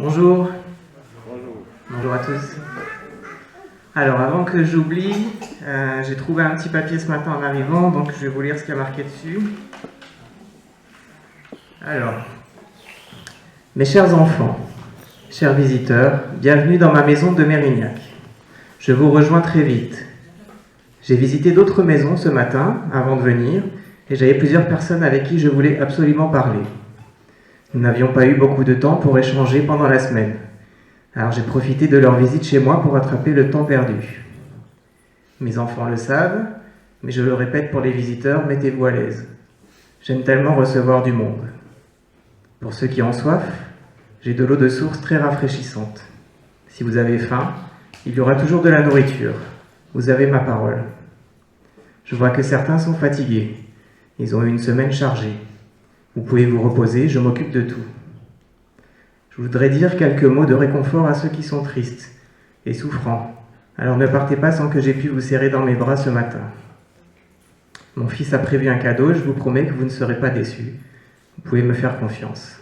Bonjour. Bonjour à tous. Alors, avant que j'oublie, j'ai trouvé un petit papier ce matin en arrivant, donc je vais vous lire ce qu'il y a marqué dessus. Alors, mes chers enfants, chers visiteurs, bienvenue dans ma maison de Mérignac. Je vous rejoins très vite. J'ai visité d'autres maisons ce matin avant de venir, et j'avais plusieurs personnes avec qui je voulais absolument parler. Nous n'avions pas eu beaucoup de temps pour échanger pendant la semaine. Alors j'ai profité de leur visite chez moi pour rattraper le temps perdu. Mes enfants le savent, mais je le répète pour les visiteurs, mettez-vous à l'aise. J'aime tellement recevoir du monde. Pour ceux qui ont soif, j'ai de l'eau de source très rafraîchissante. Si vous avez faim, il y aura toujours de la nourriture. Vous avez ma parole. Je vois que certains sont fatigués. Ils ont eu une semaine chargée. Vous pouvez vous reposer, je m'occupe de tout. Je voudrais dire quelques mots de réconfort à ceux qui sont tristes et souffrants. Alors ne partez pas sans que j'aie pu vous serrer dans mes bras ce matin. Mon fils a prévu un cadeau, je vous promets que vous ne serez pas déçus. Vous pouvez me faire confiance.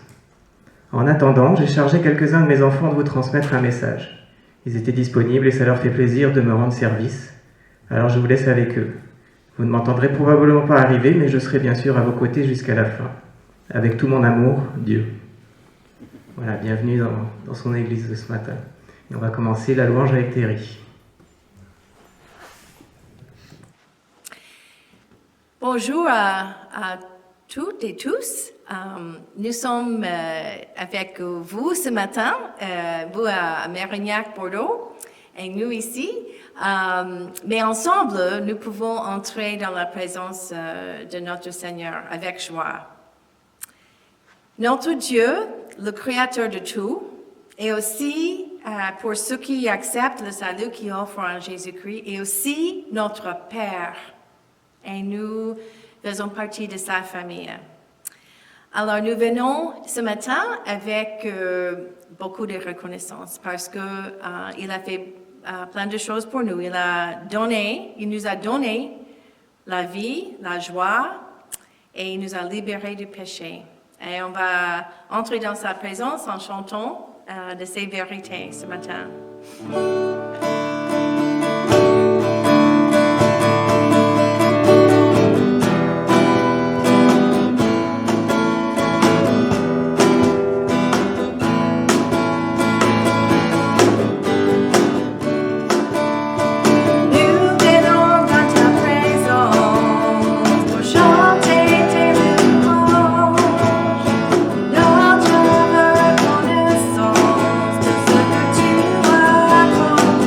En attendant, j'ai chargé quelques-uns de mes enfants de vous transmettre un message. Ils étaient disponibles et ça leur fait plaisir de me rendre service. Alors je vous laisse avec eux. Vous ne m'entendrez probablement pas arriver, mais je serai bien sûr à vos côtés jusqu'à la fin. Avec tout mon amour, Dieu. Voilà, bienvenue dans son église de ce matin. Et on va commencer la louange avec Thierry. Bonjour à toutes et tous. Nous sommes avec vous ce matin, vous à Mérignac, Bordeaux, et nous ici. Mais ensemble, nous pouvons entrer dans la présence de notre Seigneur avec joie. Notre Dieu, le Créateur de tout, et aussi pour ceux qui acceptent le salut qu'il offre en Jésus-Christ, et aussi notre Père. Et nous faisons partie de sa famille. Alors nous venons ce matin avec beaucoup de reconnaissance parce que il a fait plein de choses pour nous. Il nous a donné la vie, la joie, et il nous a libérés du péché. Et on va entrer dans sa présence en chantant de ces vérités ce matin. Notre reconnaissance de ce que tu as accompli.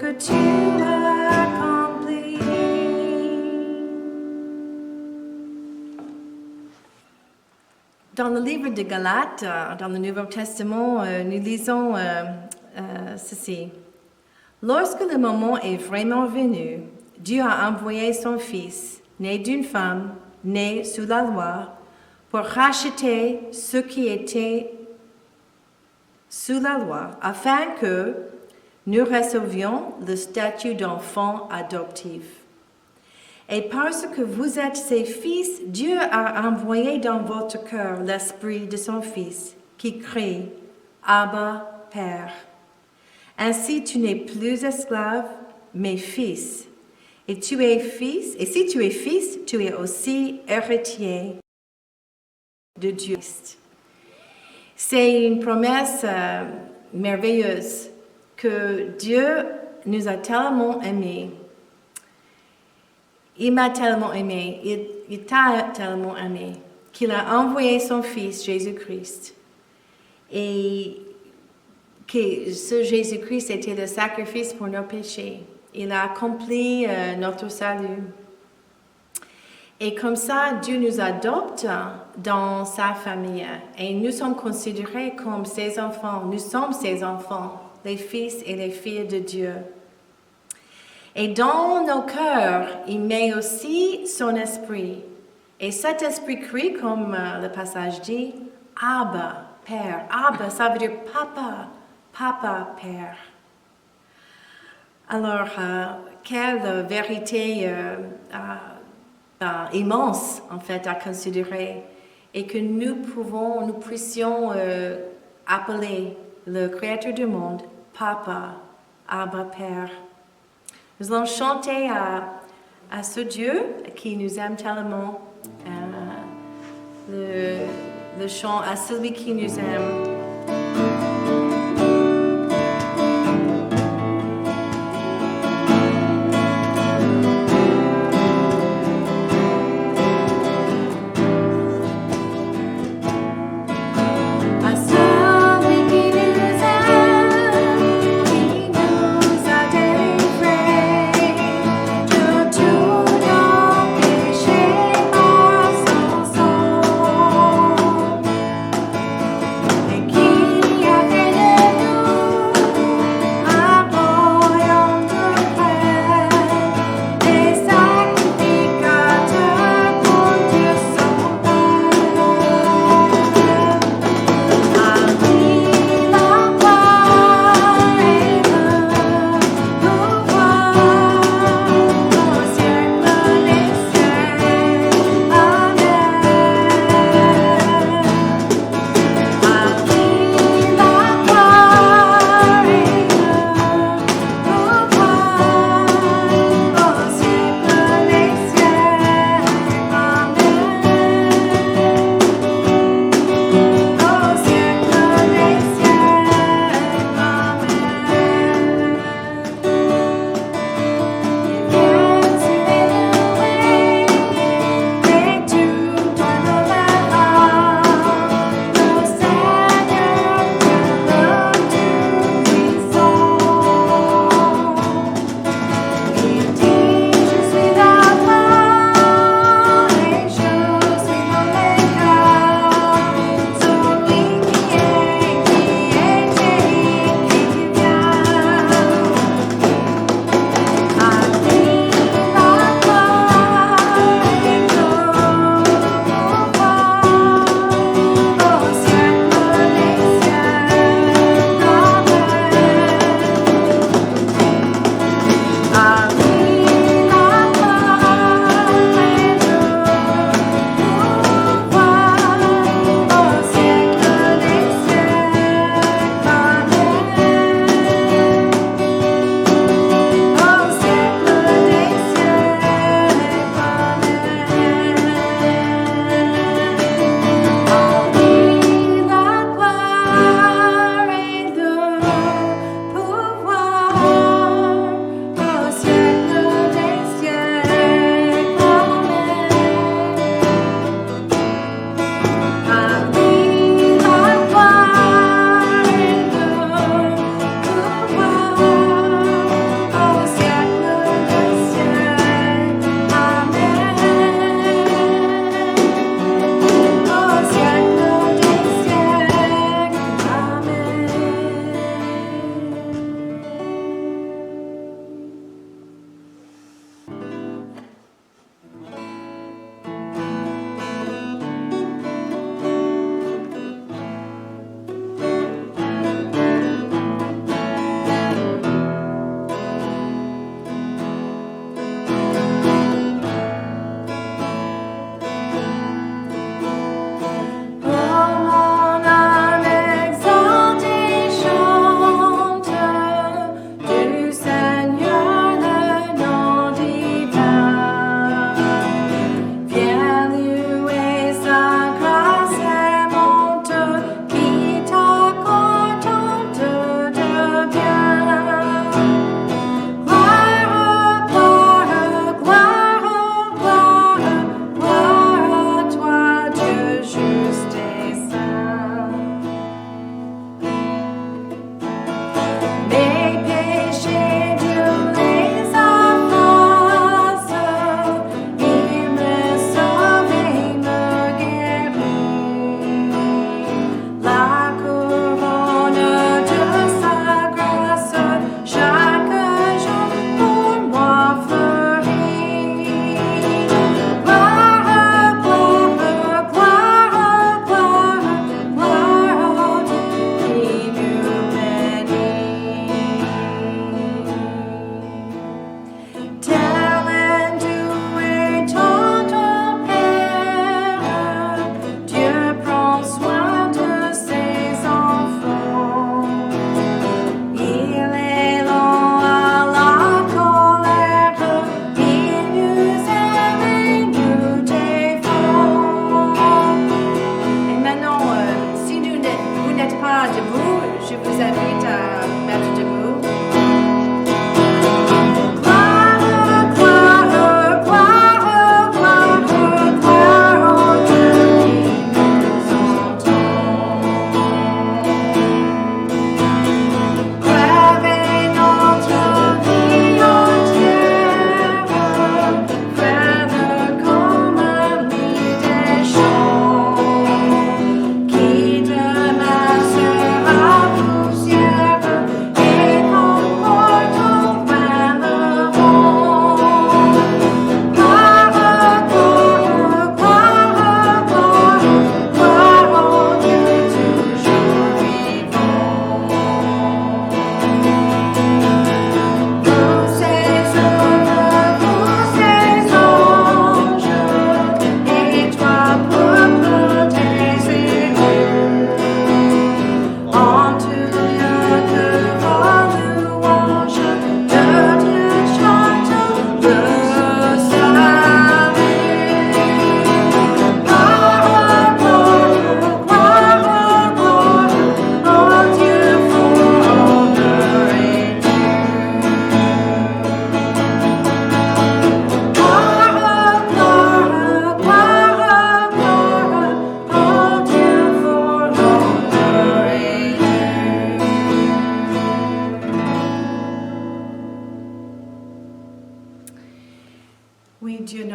que tu as accompli. Dans le livre de Galates, dans le Nouveau Testament, nous lisons ceci. Lorsque le moment est vraiment venu, Dieu a envoyé son Fils, né d'une femme, né sous la loi, pour racheter ceux qui étaient sous la loi, afin que nous recevions le statut d'enfant adoptif. Et parce que vous êtes ses fils, Dieu a envoyé dans votre cœur l'esprit de son Fils, qui crie « Abba, Père ». Ainsi, tu n'es plus esclave, mais fils. Et tu es fils, et si tu es fils, tu es aussi héritier de Dieu. C'est une promesse merveilleuse que Dieu nous a tellement aimés. Il m'a tellement aimé, il t'a tellement aimé, qu'il a envoyé son Fils, Jésus-Christ. Et que ce Jésus-Christ était le sacrifice pour nos péchés. Il a accompli notre salut. Et comme ça, Dieu nous adopte dans sa famille. Et nous sommes considérés comme ses enfants. Nous sommes ses enfants, les fils et les filles de Dieu. Et dans nos cœurs, il met aussi son esprit. Et cet esprit crie, comme le passage dit, « Abba, Père ». Abba, ça veut dire « Papa ». Papa, Père. Alors, quelle vérité immense, en fait, à considérer, et que nous puissions appeler le Créateur du monde, Papa, Abba, Père. Nous allons chanter à ce Dieu qui nous aime tellement, le chant à celui qui nous aime.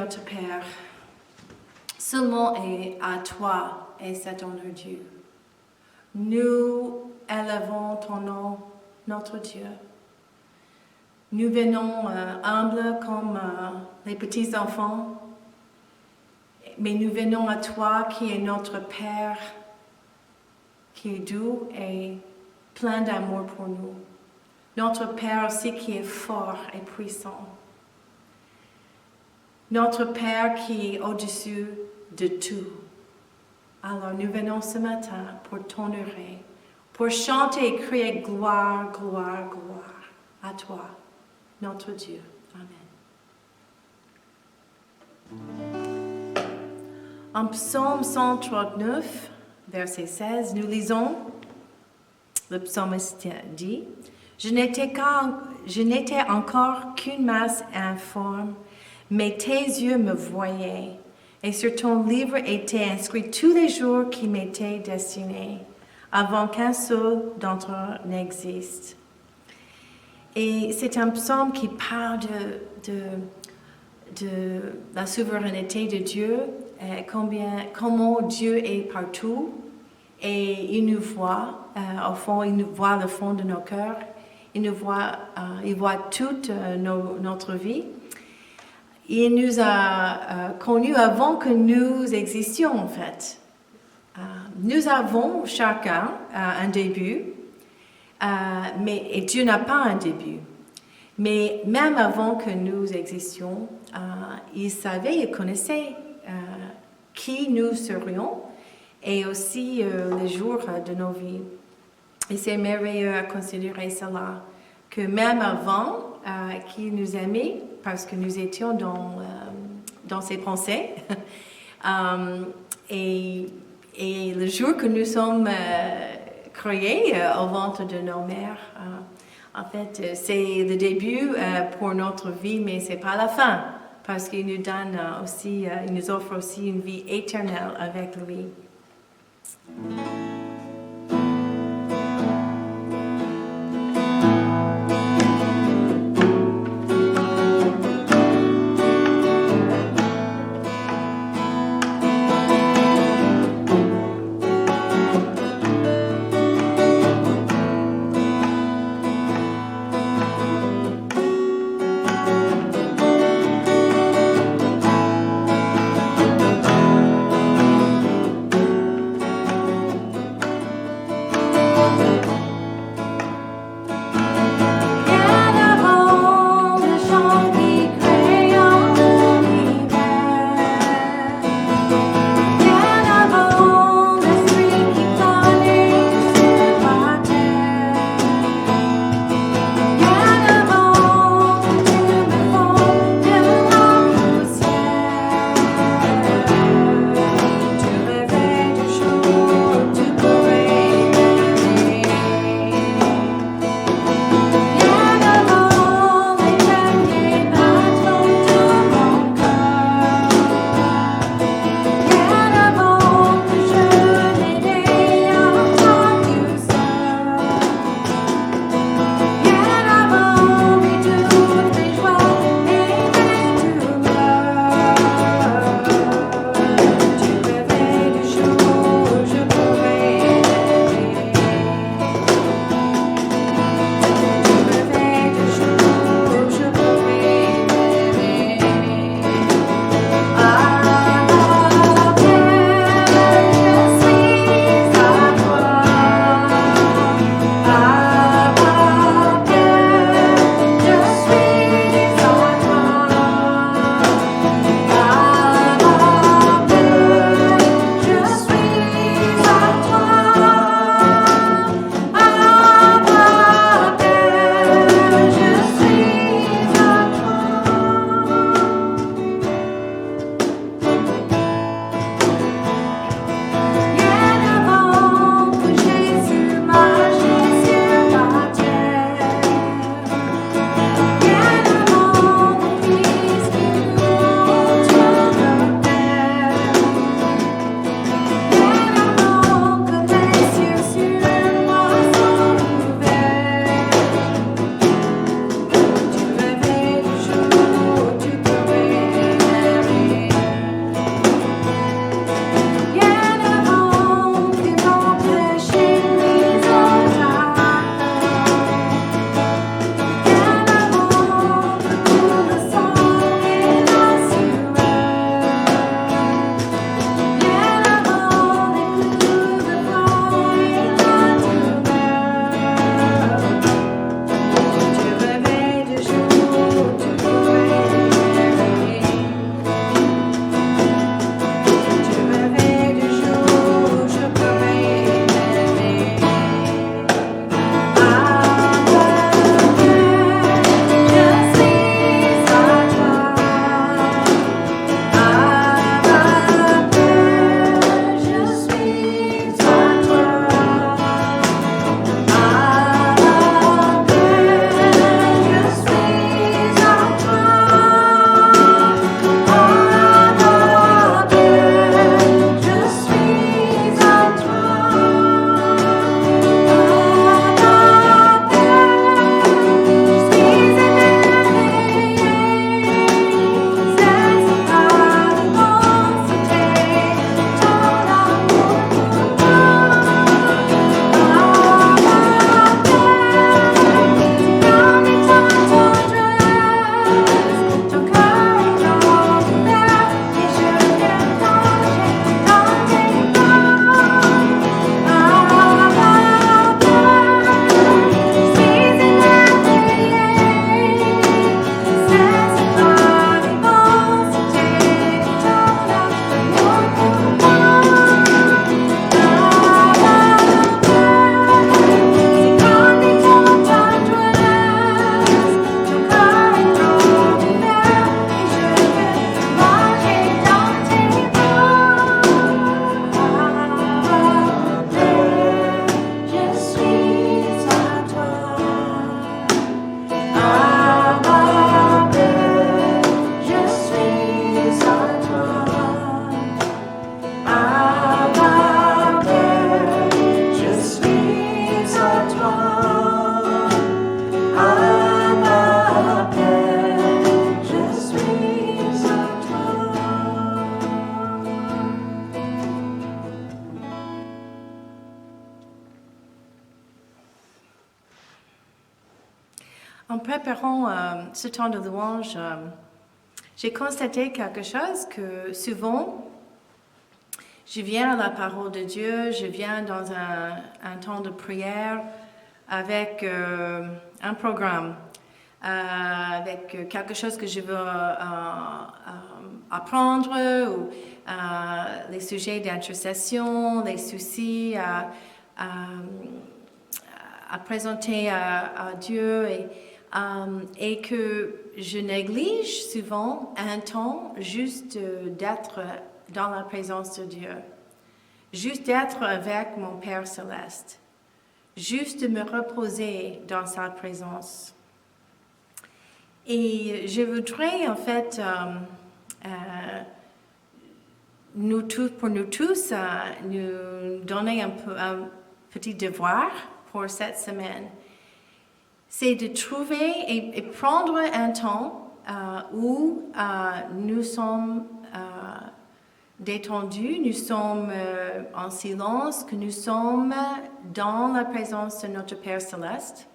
notre Père, seulement est à toi et c'est ton Dieu. Nous élevons ton nom, notre Dieu. Nous venons humbles comme les petits enfants, mais nous venons à toi qui est notre Père, qui est doux et plein d'amour pour nous. Notre Père aussi qui est fort et puissant. Notre Père qui est au-dessus de tout. Alors nous venons ce matin pour t'honorer, pour chanter et crier gloire, gloire, gloire à toi, notre Dieu. Amen. En Psaume 139, verset 16, nous lisons, le psalmiste dit, « Je n'étais encore qu'une masse informe, mais tes yeux me voyaient, et sur ton livre étaient inscrits tous les jours qui m'étaient destinés, avant qu'un seul d'entre eux n'existe. » Et c'est un psaume qui parle de la souveraineté de Dieu, comment Dieu est partout, et il nous voit, au fond, il nous voit le fond de nos cœurs, il voit toute notre vie. Il nous a connus avant que nous existions, en fait. Nous avons chacun un début, et Dieu n'a pas un début. Mais même avant que nous existions, il savait, il connaissait qui nous serions et aussi les jours de nos vies. Et c'est merveilleux à considérer cela, que même avant qu'il nous aimait, parce que nous étions dans ses pensées, et le jour que nous sommes créés au ventre de nos mères, en fait, c'est le début pour notre vie, mais c'est pas la fin, parce qu'il nous donne aussi, il nous offre aussi une vie éternelle avec lui. En préparant ce temps de louange, j'ai constaté quelque chose que souvent, je viens à la parole de Dieu, je viens dans un temps de prière avec un programme, avec quelque chose que je veux apprendre, ou les sujets d'intercession, les soucis à présenter à Dieu et que je néglige souvent un temps juste d'être dans la présence de Dieu, juste d'être avec mon Père céleste, juste de me reposer dans sa présence. Et je voudrais en fait pour nous tous nous donner un petit devoir pour cette semaine. C'est de trouver et prendre un temps où nous sommes détendus, nous sommes en silence, que nous sommes dans la présence de notre Père céleste,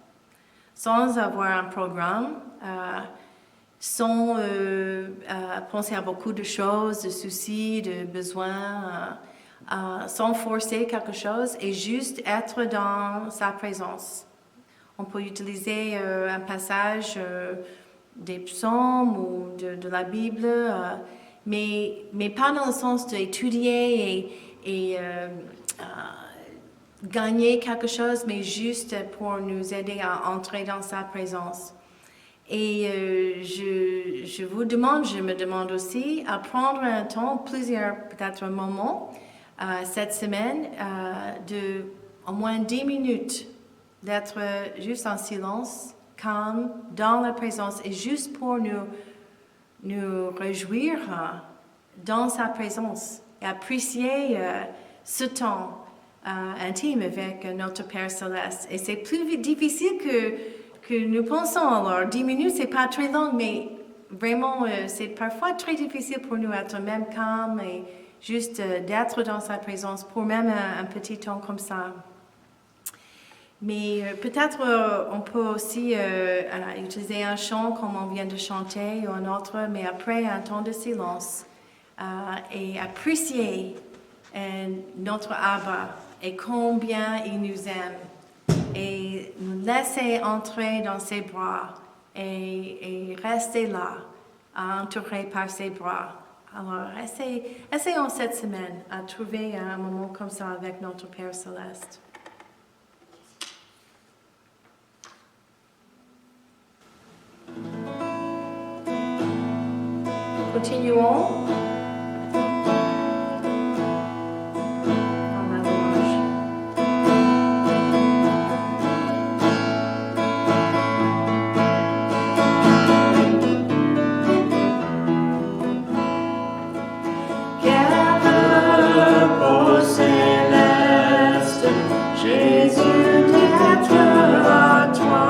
sans avoir un programme, sans penser à beaucoup de choses, de soucis, de besoins, sans forcer quelque chose et juste être dans sa présence. On peut utiliser un passage des psaumes ou de la Bible, mais pas dans le sens d'étudier et gagner quelque chose, mais juste pour nous aider à entrer dans sa présence. Et je vous demande, je me demande aussi, à prendre un temps, plusieurs peut-être moments cette semaine, de au moins 10 minutes, d'être juste en silence, calme, dans la présence, et juste pour nous réjouir dans sa présence et apprécier ce temps intime avec notre Père céleste. Et c'est plus difficile que nous pensons. Alors, 10 minutes, c'est pas très long, mais vraiment, c'est parfois très difficile pour nous d'être même calme et juste d'être dans sa présence pour même un petit temps comme ça. Mais peut-être on peut aussi utiliser un chant comme on vient de chanter ou un autre, mais après un temps de silence et apprécier notre Abba et combien il nous aime et nous laisser entrer dans ses bras et rester là, entouré par ses bras. Alors essayons cette semaine à trouver un moment comme ça avec notre Père céleste. Continuons dans la louange. Quel repos céleste, Jésus, d'être à toi.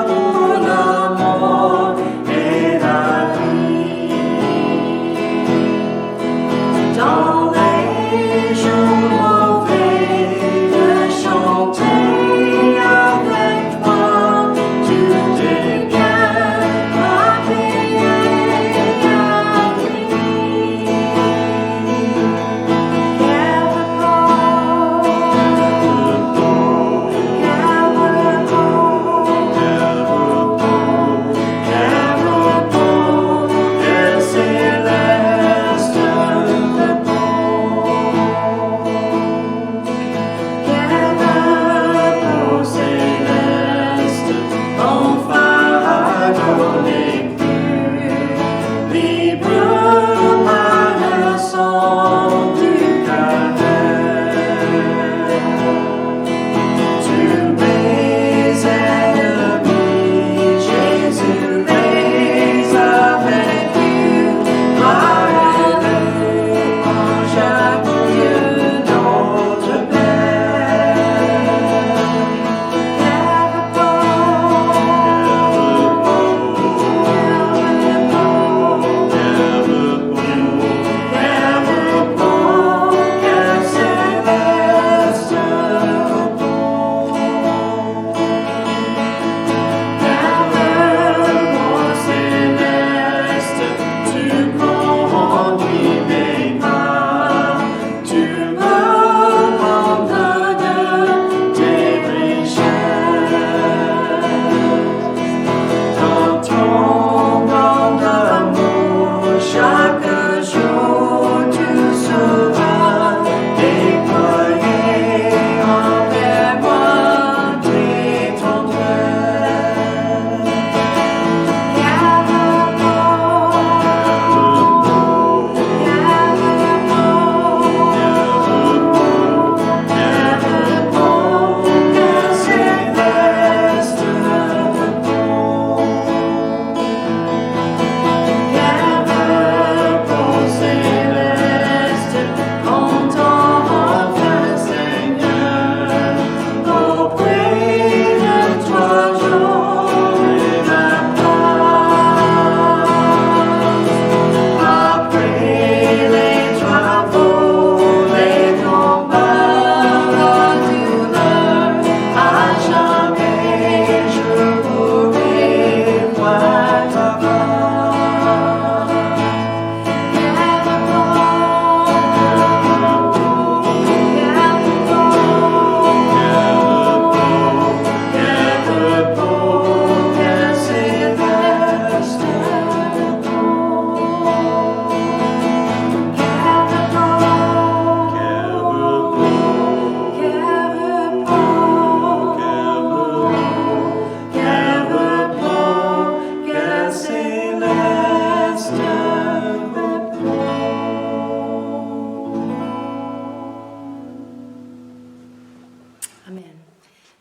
Pour l'amour et la grâce.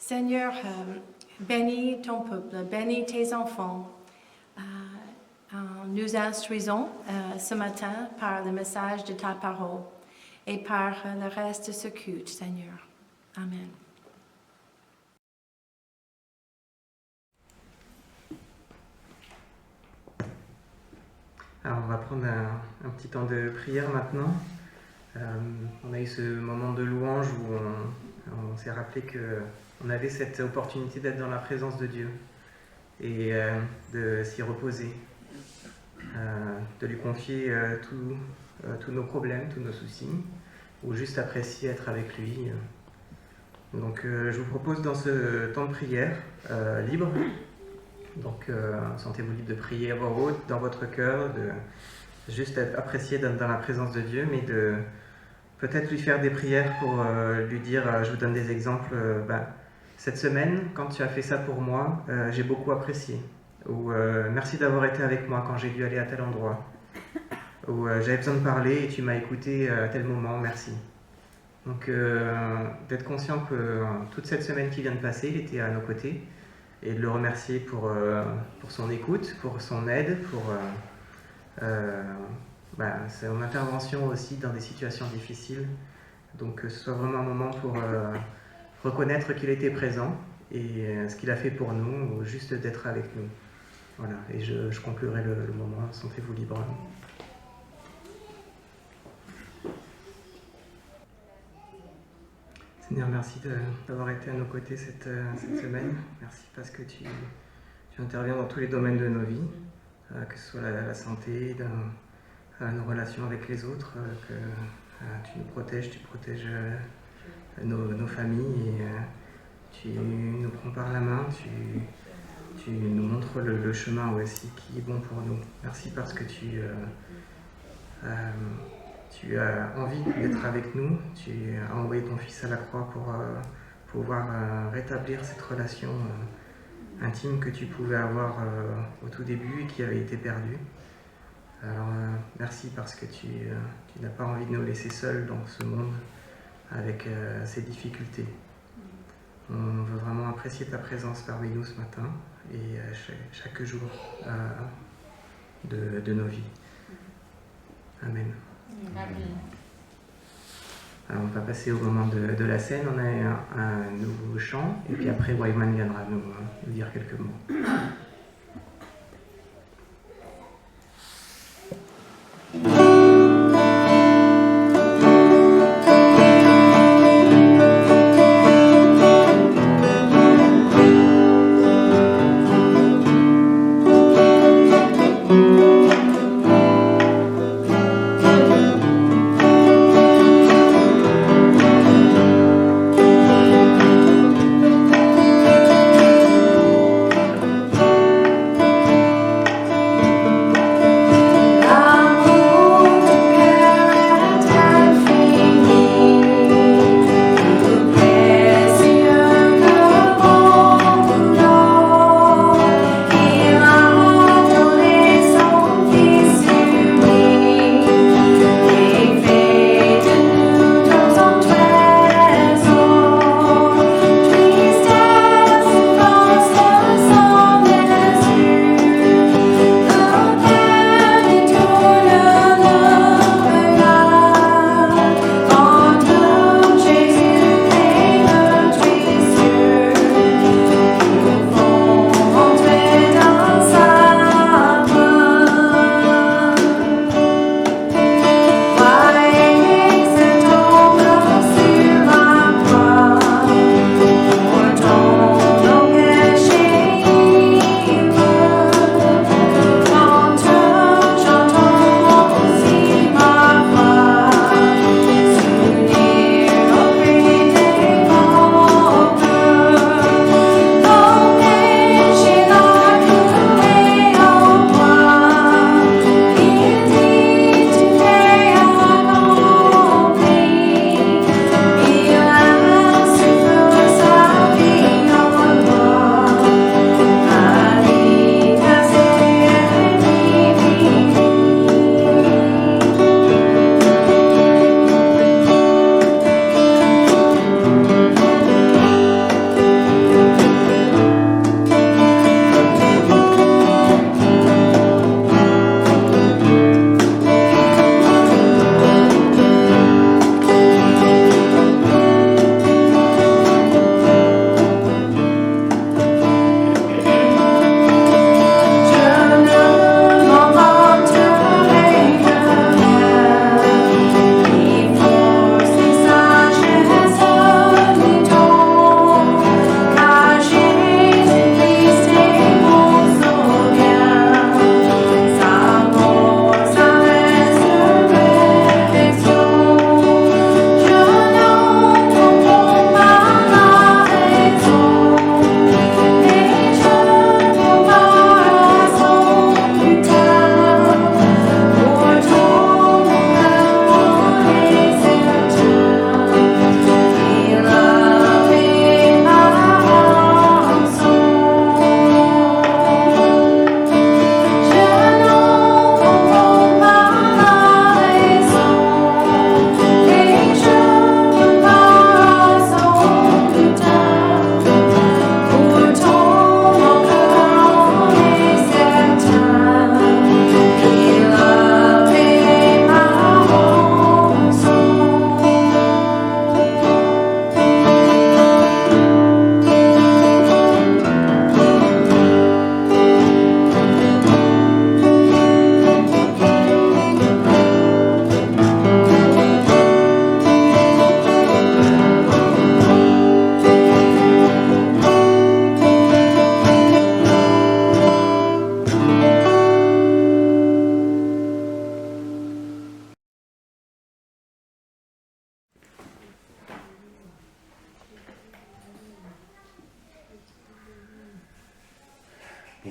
Seigneur, bénis ton peuple, bénis tes enfants. Nous instruisons ce matin par le message de ta parole et par le reste de ce culte, Seigneur. Amen. Alors on va prendre un petit temps de prière maintenant. On a eu ce moment de louange où on s'est rappelé qu'on avait cette opportunité d'être dans la présence de Dieu et de s'y reposer, de lui confier tous nos problèmes, tous nos soucis, ou juste apprécier être avec lui. Donc je vous propose dans ce temps de prière libre, donc sentez-vous libre de prier à voix haute dans votre cœur, de juste apprécier d'être dans la présence de Dieu, mais de peut-être lui faire des prières pour lui dire, je vous donne des exemples, cette semaine, quand tu as fait ça pour moi, j'ai beaucoup apprécié. Ou merci d'avoir été avec moi quand j'ai dû aller à tel endroit. Ou j'avais besoin de parler et tu m'as écouté à tel moment, merci. Donc d'être conscient que toute cette semaine qui vient de passer, il était à nos côtés et de le remercier pour son écoute, pour son aide, pour son intervention aussi dans des situations difficiles. Donc que ce soit vraiment un moment pour reconnaître qu'il était présent et ce qu'il a fait pour nous, ou juste d'être avec nous. Voilà, et je conclurai le moment, sentez-vous libre. Seigneur, merci d'avoir été à nos côtés cette semaine. Merci parce que tu interviens dans tous les domaines de nos vies, que ce soit la santé, nos relations avec les autres, que tu nous protèges, tu protèges nos familles, et tu nous prends par la main, tu nous montres le chemin aussi qui est bon pour nous. Merci parce que tu as envie d'être avec nous, tu as envoyé ton Fils à la croix pour pouvoir rétablir cette relation intime que tu pouvais avoir au tout début et qui avait été perdue. Alors merci parce que tu n'as pas envie de nous laisser seuls dans ce monde avec ces difficultés. On veut vraiment apprécier ta présence parmi nous ce matin et chaque jour de nos vies. Amen. Amen. Alors on va passer au moment de la scène. On a un nouveau chant et puis après Wyman viendra nous dire quelques mots.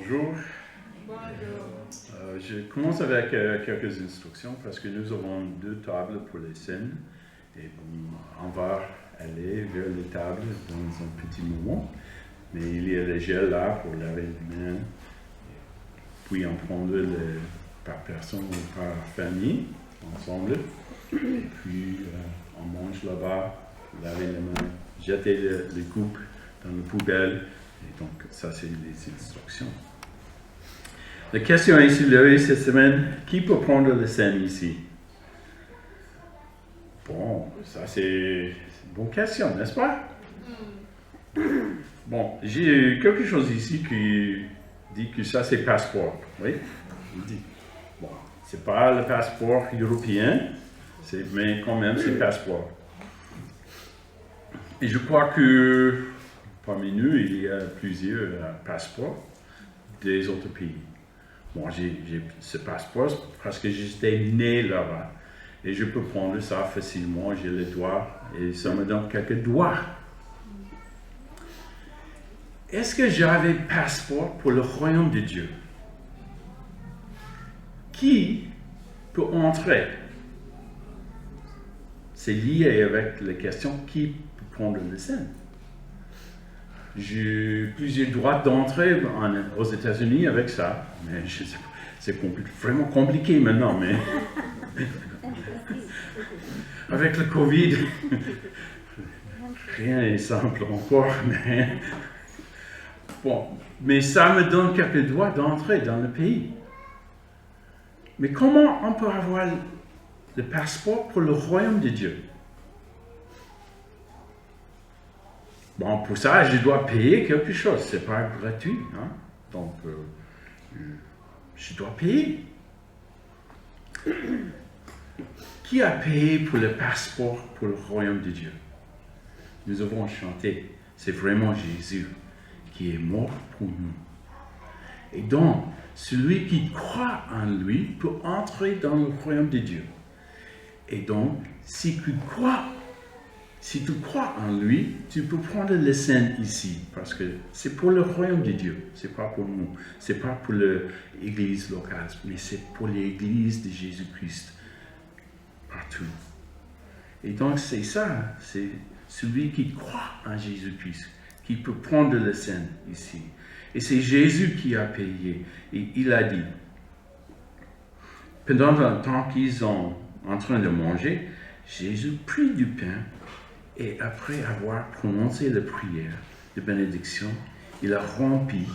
Bonjour. Je commence avec quelques instructions parce que nous avons 2 tables pour les scènes et on va aller vers les tables dans un petit moment. Mais il y a les gels là pour laver les mains, puis en prendre par personne ou par famille ensemble. Et puis on mange là-bas, laver les mains, jeter les coupes dans la poubelle. Et donc ça c'est les instructions. La question est soulevée cette semaine, qui peut prendre la scène ici? Bon, ça c'est une bonne question, n'est-ce pas? Bon, j'ai quelque chose ici qui dit que ça c'est passeport, oui? Bon, c'est pas le passeport européen, mais quand même c'est passeport. Et je crois que parmi nous, il y a plusieurs passeports des autres pays. Moi, j'ai ce passeport parce que j'étais né là-bas. Et je peux prendre ça facilement, j'ai les doigts, et ça me donne quelques doigts. Est-ce que j'avais passeport pour le royaume de Dieu? Qui peut entrer? C'est lié avec la question qui peut prendre la scène. J'ai plusieurs droits d'entrée aux États-Unis avec ça, mais c'est vraiment compliqué maintenant. Mais avec le Covid, rien n'est simple encore. Mais ça me donne quelques droits d'entrée dans le pays. Mais comment on peut avoir le passeport pour le royaume de Dieu? Bon, pour ça, je dois payer quelque chose. Ce n'est pas gratuit. Hein? Donc, je dois payer. Qui a payé pour le passeport pour le royaume de Dieu? Nous avons chanté. C'est vraiment Jésus qui est mort pour nous. Et donc, celui qui croit en lui peut entrer dans le royaume de Dieu. Et donc, si tu crois en lui, tu peux prendre les scènes ici, parce que c'est pour le royaume de Dieu, c'est pas pour nous, c'est pas pour l'église locale, mais c'est pour l'église de Jésus-Christ partout. Et donc c'est ça, c'est celui qui croit en Jésus-Christ qui peut prendre les scènes ici. Et c'est Jésus qui a payé. Et il a dit, pendant le temps qu'ils sont en train de manger, Jésus prit du pain. Et après avoir prononcé la prière de bénédiction, il a rompu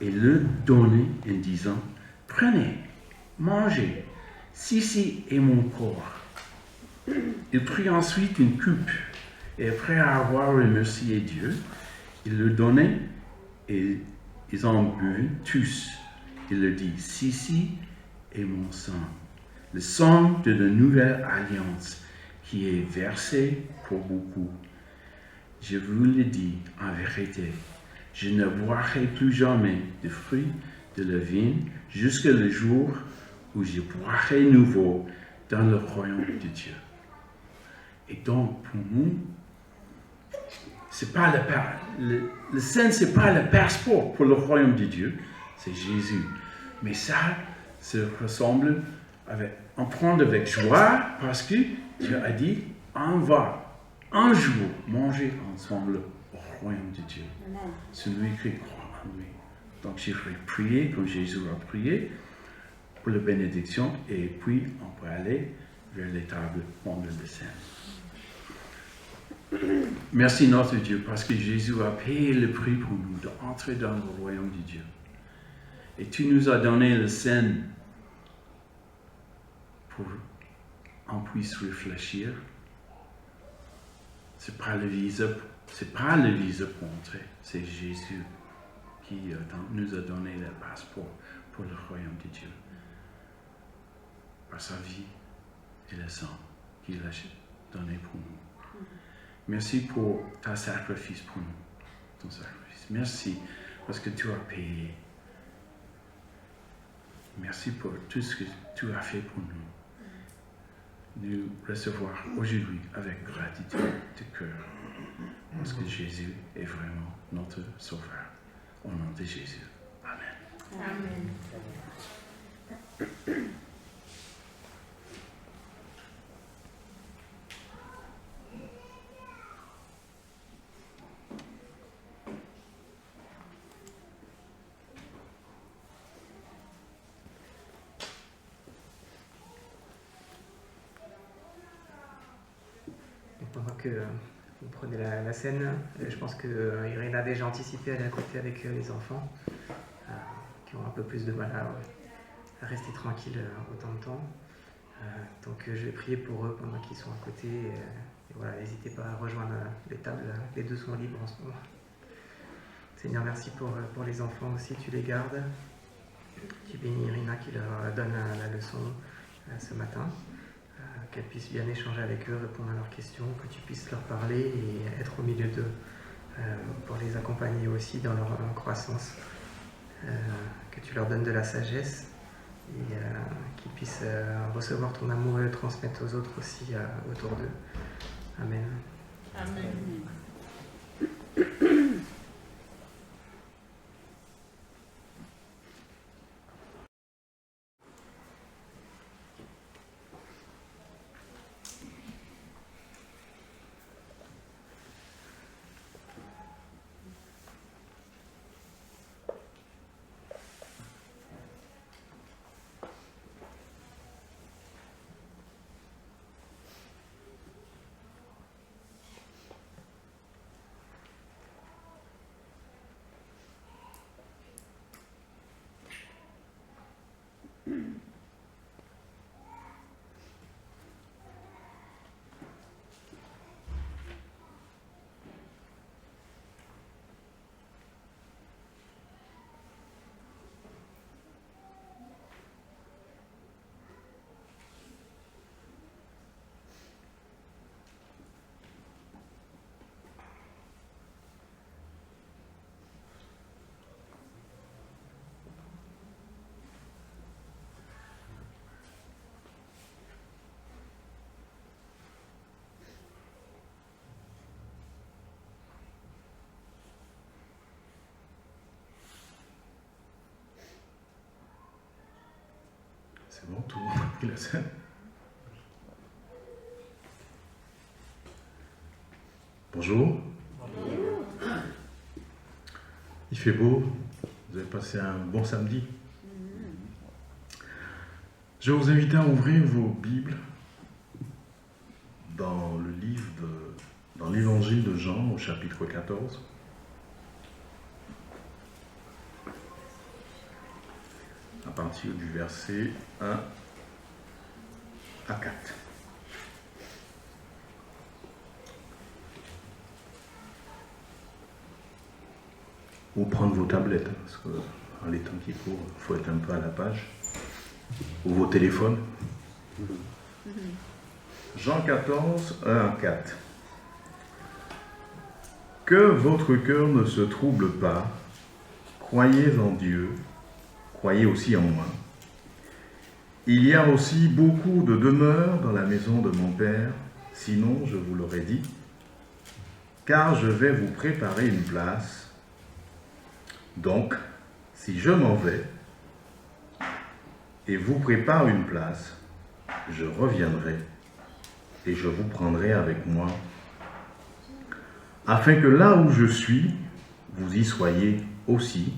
et le donné en disant, prenez, mangez, ceci est mon corps. Il prit ensuite une coupe et après avoir remercié Dieu, il le donnait et ils en burent tous. Il leur dit, ceci est mon sang, le sang de la nouvelle alliance qui est versé pour beaucoup. Je vous le dis en vérité, je ne boirai plus jamais de fruits de la vigne jusqu'à le jour où je boirai nouveau dans le royaume de Dieu. Et donc, pour nous, c'est pas le Saint, c'est pas le passeport pour le royaume de Dieu, c'est Jésus. Mais ça ressemble on prend avec joie parce que Dieu a dit, on va un jour manger ensemble au royaume de Dieu. Amen. Celui qui croit en lui. Donc je vais prier comme Jésus a prié pour la bénédiction et puis on peut aller vers les tables prendre le Saint. Merci notre Dieu parce que Jésus a payé le prix pour nous d'entrer dans le royaume de Dieu. Et tu nous as donné le Saint pour qu'on puisse réfléchir. C'est pas le visa pour entrer, c'est Jésus qui nous a donné le passeport pour le royaume de Dieu. Par sa vie et le sang qu'il a donné pour nous. Merci pour ton sacrifice pour nous. Ton sacrifice. Merci parce que tu as payé. Merci pour tout ce que tu as fait pour nous. Nous recevoir aujourd'hui avec gratitude de cœur. Parce que Jésus est vraiment notre sauveur. Au nom de Jésus. Amen. Pendant que vous prenez la scène, je pense que Irène a déjà anticipé, elle est à côté avec les enfants, qui ont un peu plus de mal à rester tranquilles autant de temps. Donc je vais prier pour eux pendant qu'ils sont à côté. Et voilà, n'hésitez pas à rejoindre les tables, les deux sont libres en ce moment. Seigneur, merci pour les enfants aussi, tu les gardes. Tu bénis Irina qui leur donne la leçon ce matin. Qu'elles puissent bien échanger avec eux, répondre à leurs questions, que tu puisses leur parler et être au milieu d'eux pour les accompagner aussi dans leur croissance, que tu leur donnes de la sagesse et qu'ils puissent recevoir ton amour et le transmettre aux autres aussi autour d'eux. Amen. Amen. C'est bon, tout le monde a pris la scène. Bonjour. Il fait beau. Vous avez passé un bon samedi. Je vais vous inviter à ouvrir vos Bibles dans l'évangile de Jean au chapitre 14. À partir du verset 1 à 4. Ou prendre vos tablettes, parce que dans les temps qui courent, il faut être un peu à la page. Ou vos téléphones. Jean 14, 1 à 4. Que votre cœur ne se trouble pas, croyez en Dieu, croyez aussi en moi. Il y a aussi beaucoup de demeures dans la maison de mon Père, sinon je vous l'aurais dit, car je vais vous préparer une place. Donc, si je m'en vais et vous prépare une place, je reviendrai et je vous prendrai avec moi, afin que là où je suis, vous y soyez aussi,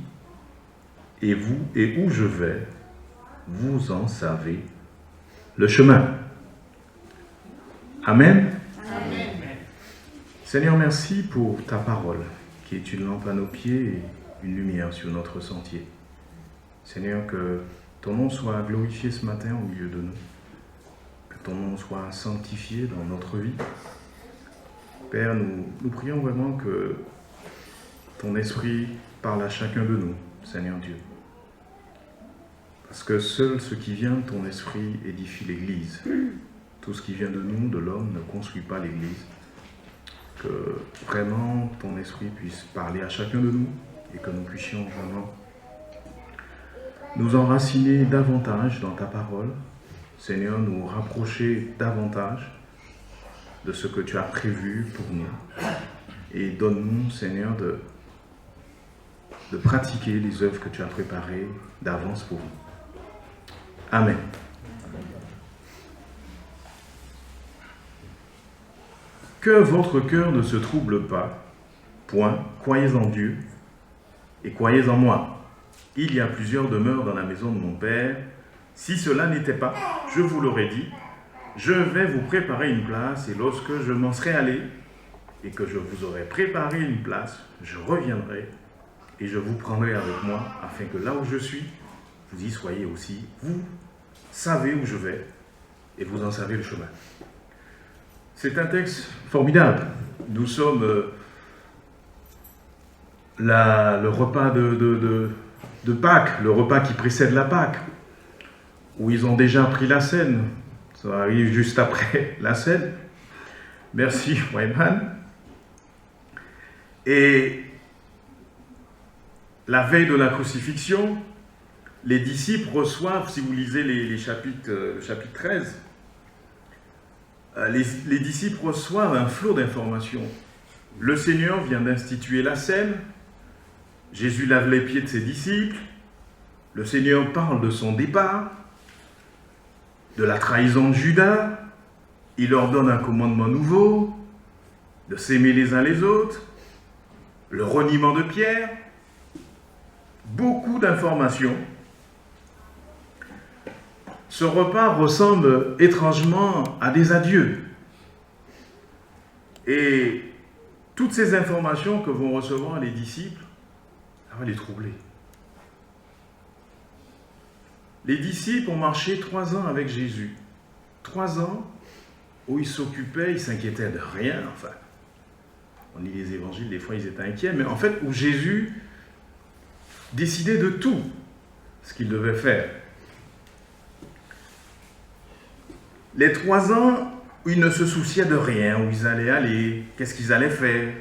et où je vais, vous en savez le chemin. Amen. Amen. Seigneur, merci pour ta parole, qui est une lampe à nos pieds et une lumière sur notre sentier. Seigneur, que ton nom soit glorifié ce matin au milieu de nous, que ton nom soit sanctifié dans notre vie. Père, nous prions vraiment que ton esprit parle à chacun de nous, Seigneur Dieu. Parce que seul ce qui vient de ton esprit édifie l'Église. Tout ce qui vient de nous, de l'homme, ne construit pas l'Église. Que vraiment ton esprit puisse parler à chacun de nous et que nous puissions vraiment nous enraciner davantage dans ta parole. Seigneur, nous rapprocher davantage de ce que tu as prévu pour nous. Et donne-nous, Seigneur, de pratiquer les œuvres que tu as préparées d'avance pour vous. Amen. Que votre cœur ne se trouble pas. Point. Croyez en Dieu et croyez en moi. Il y a plusieurs demeures dans la maison de mon Père. Si cela n'était pas, je vous l'aurais dit, je vais vous préparer une place, et lorsque je m'en serai allé et que je vous aurai préparé une place, je reviendrai et je vous prendrai avec moi, afin que là où je suis, vous y soyez aussi. Vous savez où je vais et vous en savez le chemin. C'est un texte formidable. Nous sommes le repas de Pâques, le repas qui précède la Pâques, où ils ont déjà pris la scène. Ça arrive juste après la scène. Merci, Wayman. Et la veille de la crucifixion, les disciples reçoivent, si vous lisez le chapitre 13, les disciples reçoivent un flot d'informations. Le Seigneur vient d'instituer la scène, Jésus lave les pieds de ses disciples, le Seigneur parle de son départ, de la trahison de Judas, il leur donne un commandement nouveau, de s'aimer les uns les autres, le reniement de Pierre, beaucoup d'informations. Ce repas ressemble étrangement à des adieux. Et toutes ces informations que vont recevoir les disciples, ça va les troubler. Les disciples ont marché 3 ans avec Jésus. 3 ans où ils s'occupaient, ils s'inquiétaient de rien. Enfin, on lit les évangiles, des fois ils étaient inquiets, mais en fait où Jésus décidait de tout ce qu'il devait faire. Les 3 ans où ils ne se souciaient de rien, où ils allaient aller, qu'est-ce qu'ils allaient faire.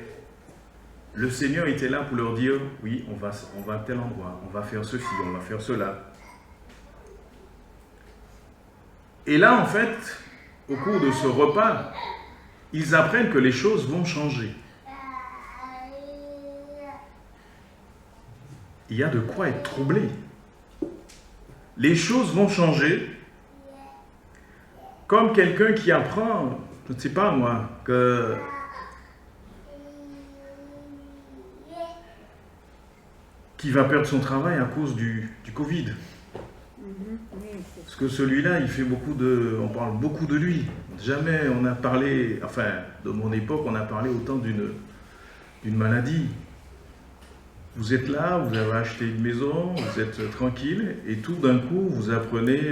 Le Seigneur était là pour leur dire, oui, on va à tel endroit, on va faire ceci, on va faire cela. Et là, en fait, au cours de ce repas, ils apprennent que les choses vont changer. Il y a de quoi être troublé. Les choses vont changer. Comme quelqu'un qui apprend, je ne sais pas moi, qui va perdre son travail à cause du Covid. Parce que celui-là, on parle beaucoup de lui. Jamais on a parlé, enfin, de mon époque, on a parlé autant d'une maladie. Vous êtes là, vous avez acheté une maison, vous êtes tranquille, et tout d'un coup, vous apprenez,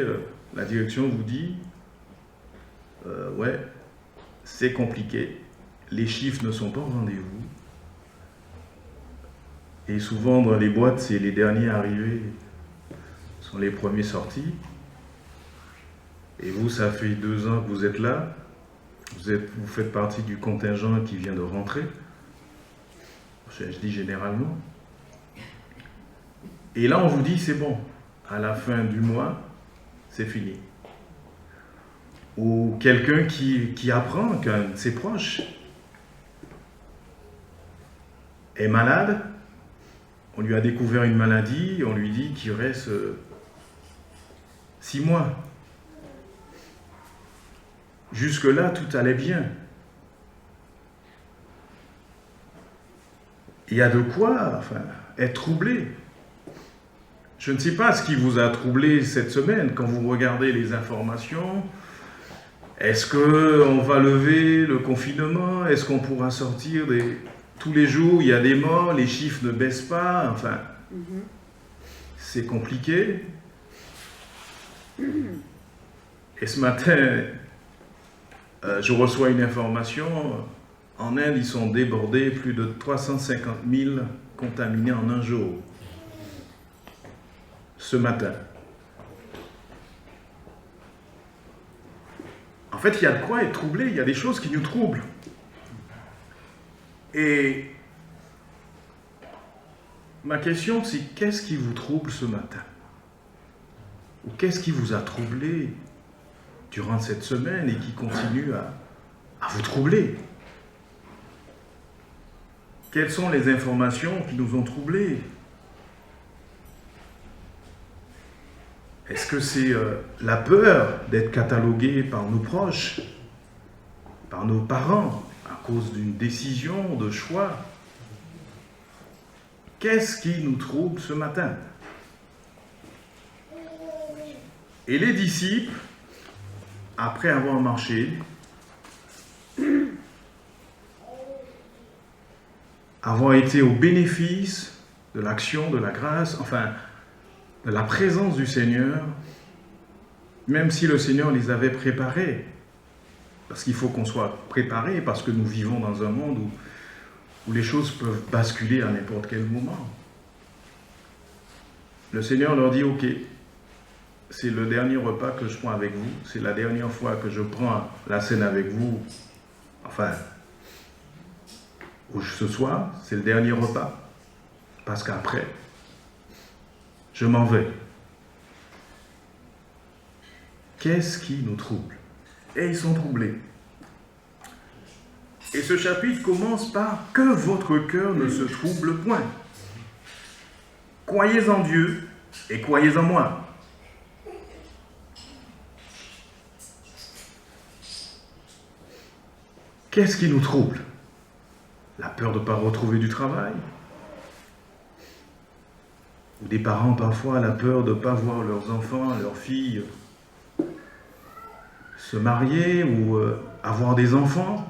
la direction vous dit, ouais, c'est compliqué, les chiffres ne sont pas au rendez-vous. Et souvent, dans les boîtes, c'est les derniers arrivés sont les premiers sortis. Et vous, ça fait 2 ans que vous êtes là. Vous faites partie du contingent qui vient de rentrer. Je dis généralement. Et là, on vous dit, c'est bon. À la fin du mois, c'est fini. Ou quelqu'un qui apprend qu'un de ses proches est malade. On lui a découvert une maladie, on lui dit qu'il reste 6 mois. Jusque-là, tout allait bien. Il y a de quoi être troublé. Je ne sais pas ce qui vous a troublé cette semaine quand vous regardez les informations. Est-ce qu'on va lever le confinement? Est-ce qu'on pourra sortir tous les jours, il y a des morts, les chiffres ne baissent pas, enfin, c'est compliqué. Et ce matin, je reçois une information, en Inde, ils sont débordés, plus de 350 000 contaminés en un jour. Ce matin. En fait, il y a de quoi être troublé, il y a des choses qui nous troublent. Et ma question, c'est qu'est-ce qui vous trouble ce matin? Ou qu'est-ce qui vous a troublé durant cette semaine et qui continue à vous troubler? Quelles sont les informations qui nous ont troublés? Est-ce que c'est la peur d'être catalogué par nos proches, par nos parents, à cause d'une décision, de choix? Qu'est-ce qui nous trouble ce matin? Et les disciples, après avoir marché, avoir été au bénéfice de l'action, de la grâce, enfin, de la présence du Seigneur, même si le Seigneur les avait préparés, parce qu'il faut qu'on soit préparé, parce que nous vivons dans un monde où les choses peuvent basculer à n'importe quel moment. Le Seigneur leur dit, ok, c'est le dernier repas que je prends avec vous, c'est la dernière fois que je prends la scène avec vous, enfin, ce soir, c'est le dernier repas, parce qu'après, je m'en vais. Qu'est-ce qui nous trouble? Et ils sont troublés. Et ce chapitre commence par « Que votre cœur ne se trouble point. Croyez en Dieu et croyez en moi. » Qu'est-ce qui nous trouble? La peur de ne pas retrouver du travail? Ou des parents parfois la peur de ne pas voir leurs enfants, leurs filles se marier ou avoir des enfants?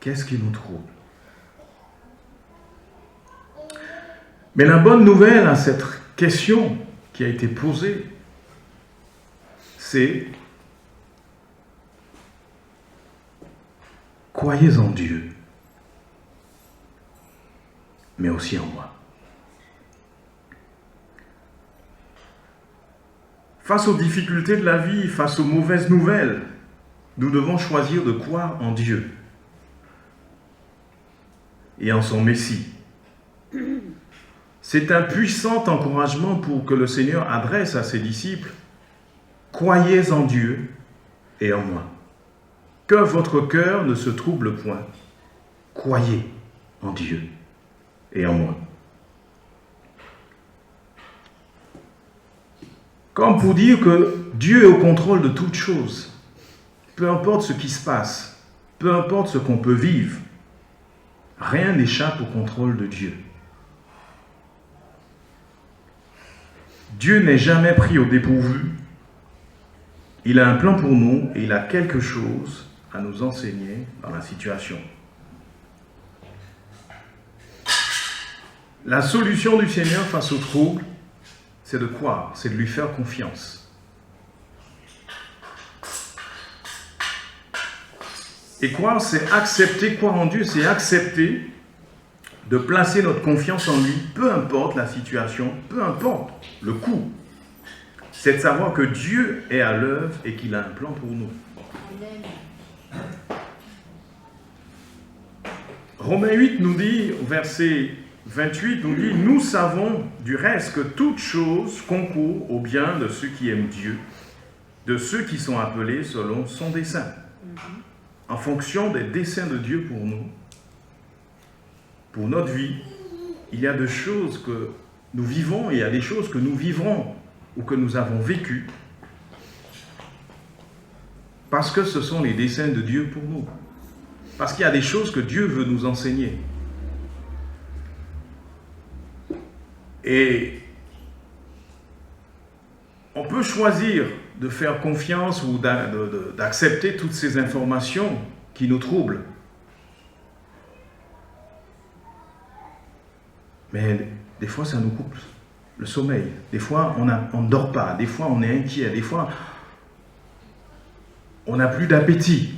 Qu'est-ce qui nous trouble? Mais la bonne nouvelle à cette question qui a été posée, c'est croyez en Dieu, mais aussi en moi. Face aux difficultés de la vie, face aux mauvaises nouvelles, nous devons choisir de croire en Dieu et en son Messie. C'est un puissant encouragement pour que le Seigneur adresse à ses disciples. Croyez en Dieu et en moi. Que votre cœur ne se trouble point. Croyez en Dieu et en moi. Comme pour dire que Dieu est au contrôle de toutes choses. Peu importe ce qui se passe, peu importe ce qu'on peut vivre, rien n'échappe au contrôle de Dieu. Dieu n'est jamais pris au dépourvu. Il a un plan pour nous et il a quelque chose à nous enseigner dans la situation. La solution du Seigneur face au trouble, c'est de croire, c'est de lui faire confiance. Et croire, c'est accepter, croire en Dieu, c'est accepter de placer notre confiance en lui, peu importe la situation, peu importe le coût. C'est de savoir que Dieu est à l'œuvre et qu'il a un plan pour nous. Romains 8 nous dit, verset 28 nous dit, « Nous savons du reste que toute chose concourt au bien de ceux qui aiment Dieu, de ceux qui sont appelés selon son dessein. » En fonction des desseins de Dieu pour nous, pour notre vie, il y a des choses que nous vivons et il y a des choses que nous vivrons ou que nous avons vécues parce que ce sont les desseins de Dieu pour nous. Parce qu'il y a des choses que Dieu veut nous enseigner. Et on peut choisir de faire confiance ou d'accepter toutes ces informations qui nous troublent. Mais des fois, ça nous coupe le sommeil. Des fois, on ne dort pas. Des fois, on est inquiet. Des fois, on n'a plus d'appétit.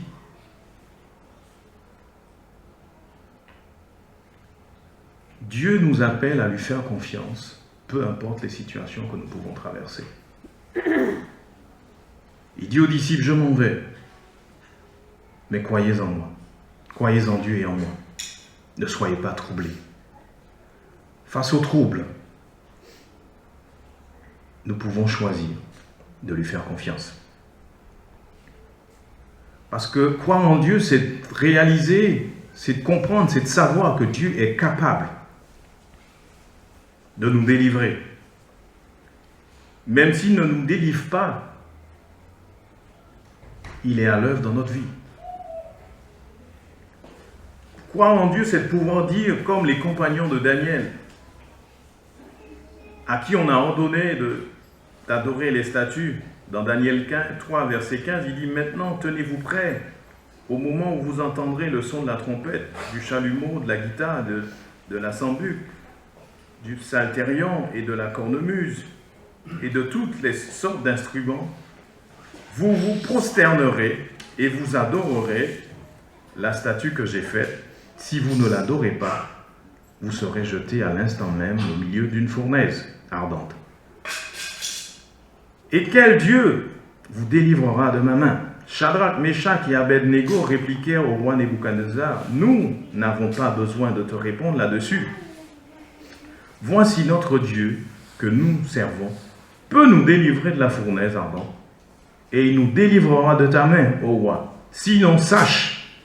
Dieu nous appelle à lui faire confiance, peu importe les situations que nous pouvons traverser. Il dit aux disciples, je m'en vais, mais croyez en moi. Croyez en Dieu et en moi. Ne soyez pas troublés. Face au trouble, nous pouvons choisir de lui faire confiance. Parce que croire en Dieu, c'est réaliser, c'est de comprendre, c'est de savoir que Dieu est capable de nous délivrer. Même s'il ne nous délivre pas, il est à l'œuvre dans notre vie. Croire en Dieu, c'est de pouvoir dire, comme les compagnons de Daniel, à qui on a ordonné d'adorer les statues, dans Daniel 3, verset 15, il dit « Maintenant, tenez-vous prêts au moment où vous entendrez le son de la trompette, du chalumeau, de la guitare, de la sambuc, du psalterion et de la cornemuse, et de toutes les sortes d'instruments. Vous vous prosternerez et vous adorerez la statue que j'ai faite. Si vous ne l'adorez pas, vous serez jeté à l'instant même au milieu d'une fournaise ardente. Et quel Dieu vous délivrera de ma main? Shadrach, Meshach et Abednego répliquèrent au roi Nebuchadnezzar, nous n'avons pas besoin de te répondre là-dessus. Voici notre Dieu que nous servons peut nous délivrer de la fournaise ardente, et il nous délivrera de ta main, ô roi. Sinon, sache,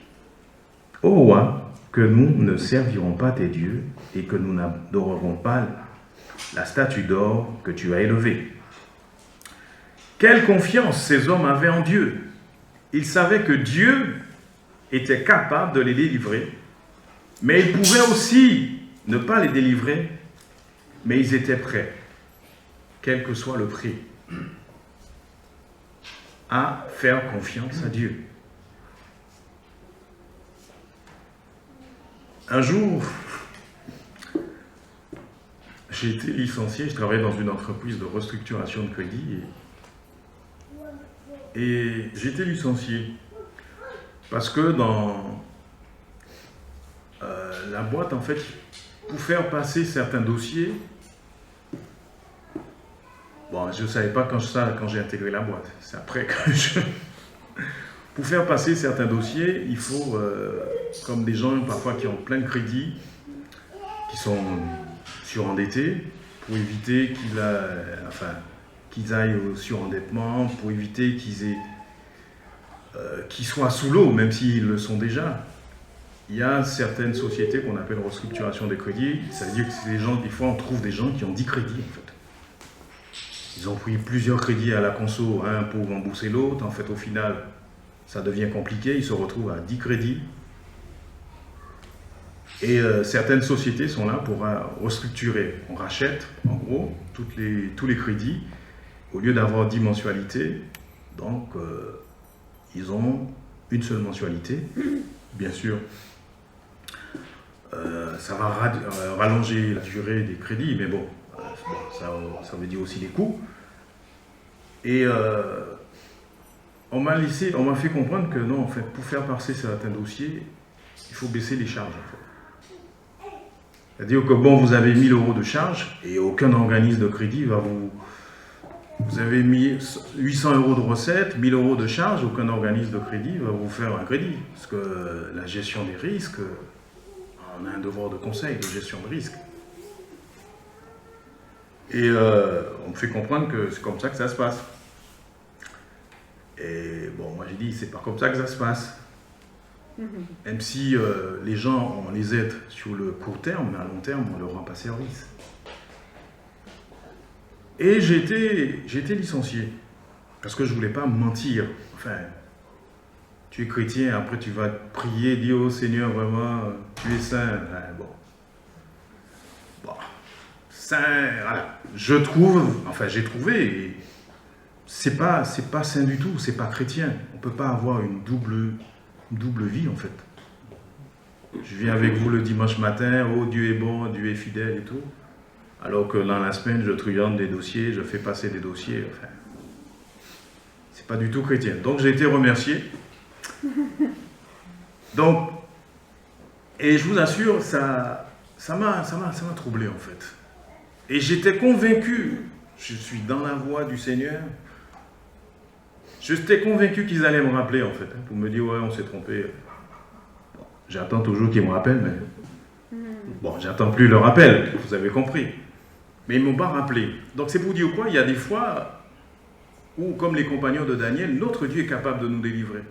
ô roi, que nous ne servirons pas tes dieux et que nous n'adorerons pas la statue d'or que tu as élevée. Quelle confiance ces hommes avaient en Dieu! Ils savaient que Dieu était capable de les délivrer, mais ils pouvaient aussi ne pas les délivrer, mais ils étaient prêts, quel que soit le prix, à faire confiance à Dieu. Un jour, j'ai été licencié, je travaillais dans une entreprise de restructuration de crédit et j'ai été licencié parce que dans la boîte, en fait, pour faire passer certains dossiers, bon, je ne savais pas quand j'ai intégré la boîte, c'est après que Pour faire passer certains dossiers, il faut, comme des gens parfois qui ont plein de crédits, qui sont surendettés, pour éviter qu'ils aillent au surendettement, pour éviter qu'ils soient sous l'eau, même s'ils le sont déjà. Il y a certaines sociétés qu'on appelle restructuration des crédits, ça veut dire que c'est des gens, des fois on trouve des gens qui ont 10 crédits en fait. Ils ont pris plusieurs crédits à la conso, un pour rembourser l'autre, en fait au final ça devient compliqué, ils se retrouvent à 10 crédits. Et certaines sociétés sont là pour restructurer. On rachète, en gros, tous les crédits, au lieu d'avoir 10 mensualités. Donc, ils ont une seule mensualité. Bien sûr, ça va rallonger la durée des crédits, mais bon, ça veut dire aussi les coûts. Et on m'a fait comprendre que non, en fait, pour faire passer certains dossiers, il faut baisser les charges, en fait. C'est-à-dire que bon, vous avez 1000 € de charges et aucun organisme de crédit va vous avez mis 800 € de recettes, 1000 € de charges, aucun organisme de crédit va vous faire un crédit. Parce que la gestion des risques, on a un devoir de conseil de gestion de risque. Et on me fait comprendre que c'est comme ça que ça se passe. Et bon, moi j'ai dit, c'est pas comme ça que ça se passe. Même si les gens, on les aide sur le court terme, mais à long terme, on ne leur rend pas service. Et j'ai été licencié, parce que je ne voulais pas mentir. Enfin, tu es chrétien, après tu vas prier, dire au Seigneur, vraiment, tu es saint. Bon, saint, voilà. J'ai trouvé, c'est pas saint du tout, c'est pas chrétien. On ne peut pas avoir une double vie en fait. Je viens avec vous le dimanche matin, oh Dieu est bon, Dieu est fidèle et tout. Alors que dans la semaine, je truande des dossiers, je fais passer des dossiers. Enfin, c'est pas du tout chrétien. Donc j'ai été remercié. Donc, et je vous assure, ça m'a troublé en fait. Et j'étais convaincu, je suis dans la voie du Seigneur. J'étais convaincu qu'ils allaient me rappeler en fait, pour me dire ouais, on s'est trompé. Bon, j'attends toujours qu'ils me rappellent, mais bon, j'attends plus le rappel, vous avez compris. Mais ils ne m'ont pas rappelé. Donc c'est pour dire quoi? Il y a des fois où, comme les compagnons de Daniel, notre Dieu est capable de nous délivrer.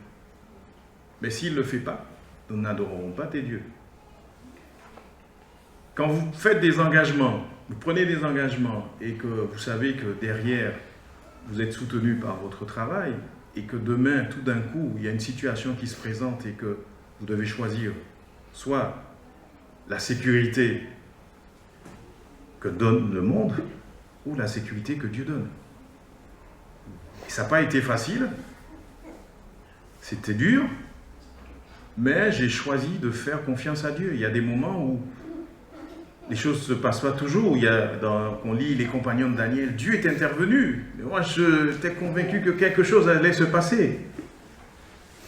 Mais s'il ne le fait pas, nous n'adorerons pas tes dieux. Quand vous faites des engagements vous prenez des engagements et que vous savez que derrière, vous êtes soutenu par votre travail et que demain, tout d'un coup, il y a une situation qui se présente et que vous devez choisir soit la sécurité que donne le monde ou la sécurité que Dieu donne. Et ça n'a pas été facile, c'était dur, mais j'ai choisi de faire confiance à Dieu. Il y a des moments où les choses ne se passent pas toujours. On lit les compagnons de Daniel, Dieu est intervenu. Mais moi, j'étais convaincu que quelque chose allait se passer.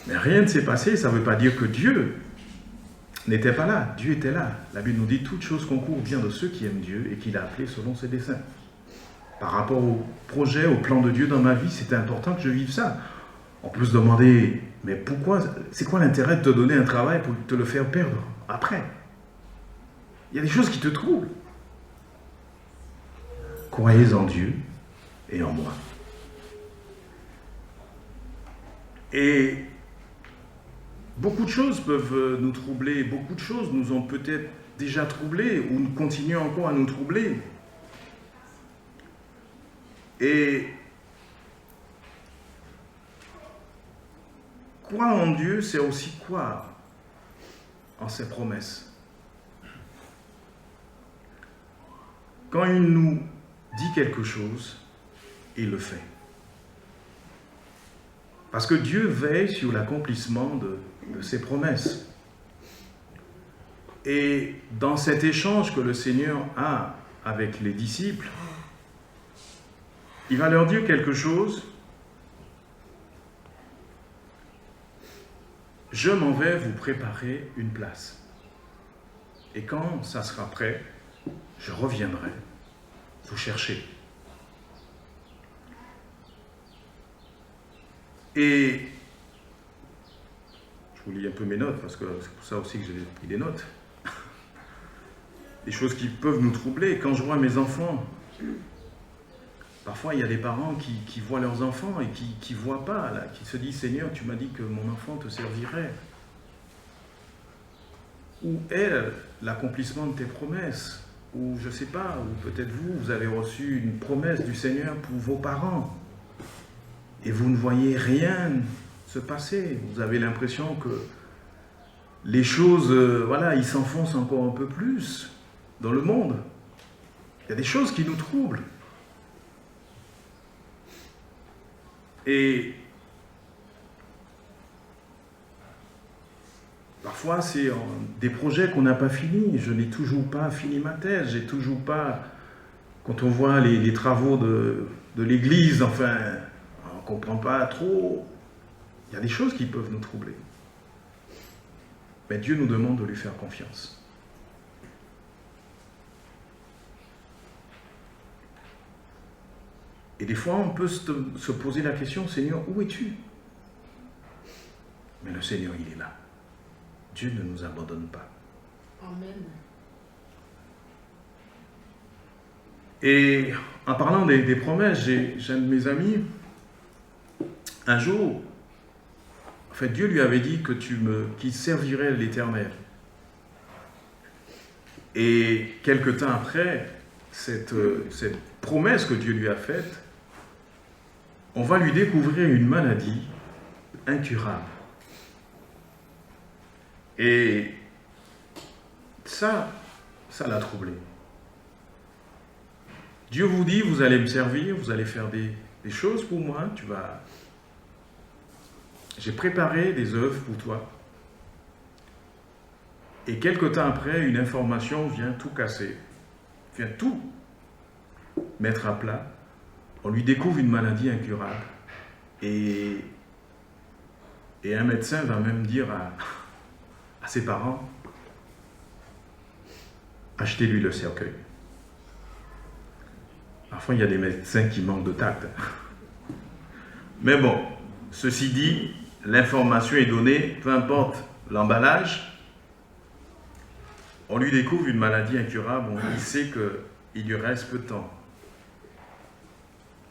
Mais rien ne s'est passé, ça ne veut pas dire que Dieu n'était pas là. Dieu était là. La Bible nous dit, toute chose concourt bien de ceux qui aiment Dieu et qu'il a appelé selon ses desseins. Par rapport au projet, au plan de Dieu dans ma vie, c'était important que je vive ça. On peut se demander, mais pourquoi, c'est quoi l'intérêt de te donner un travail pour te le faire perdre après? Il y a des choses qui te troublent. Croyez en Dieu et en moi. Et beaucoup de choses peuvent nous troubler, beaucoup de choses nous ont peut-être déjà troublés ou nous continuons encore à nous troubler. Et croire en Dieu, c'est aussi croire en ses promesses. Quand il nous dit quelque chose, il le fait. Parce que Dieu veille sur l'accomplissement de ses promesses. Et dans cet échange que le Seigneur a avec les disciples, il va leur dire quelque chose. Je m'en vais vous préparer une place. Et quand ça sera prêt, je reviendrai vous chercher. Et je vous lis un peu mes notes, parce que c'est pour ça aussi que j'ai pris des notes. Des choses qui peuvent nous troubler. Quand je vois mes enfants, parfois il y a des parents qui voient leurs enfants et qui ne voient pas, là, qui se disent, Seigneur, tu m'as dit que mon enfant te servirait. Où est l'accomplissement de tes promesses? Ou je ne sais pas, ou peut-être vous avez reçu une promesse du Seigneur pour vos parents. Et vous ne voyez rien se passer. Vous avez l'impression que les choses, ils s'enfoncent encore un peu plus dans le monde. Il y a des choses qui nous troublent. Et parfois, c'est des projets qu'on n'a pas finis. Je n'ai toujours pas fini ma thèse. J'ai toujours pas... Quand on voit les travaux de l'Église, enfin, on ne comprend pas trop. Il y a des choses qui peuvent nous troubler. Mais Dieu nous demande de lui faire confiance. Et des fois, on peut se poser la question, Seigneur, où es-tu? Mais le Seigneur, il est là. Dieu ne nous abandonne pas. Amen. Et en parlant des promesses, j'ai un de mes amis, un jour, en fait, Dieu lui avait dit qu'il servirait l'Éternel. Et quelque temps après, cette promesse que Dieu lui a faite, on va lui découvrir une maladie incurable. Et ça l'a troublé. Dieu vous dit, vous allez me servir, vous allez faire des choses pour moi, j'ai préparé des œuvres pour toi. Et quelque temps après, une information vient tout casser, vient tout mettre à plat. On lui découvre une maladie incurable. Et un médecin va même dire à ses parents, achetez-lui le cercueil. Parfois, il y a des médecins qui manquent de tact. Mais bon, ceci dit, l'information est donnée, peu importe l'emballage, on lui découvre une maladie incurable, il sait qu'il lui reste peu de temps.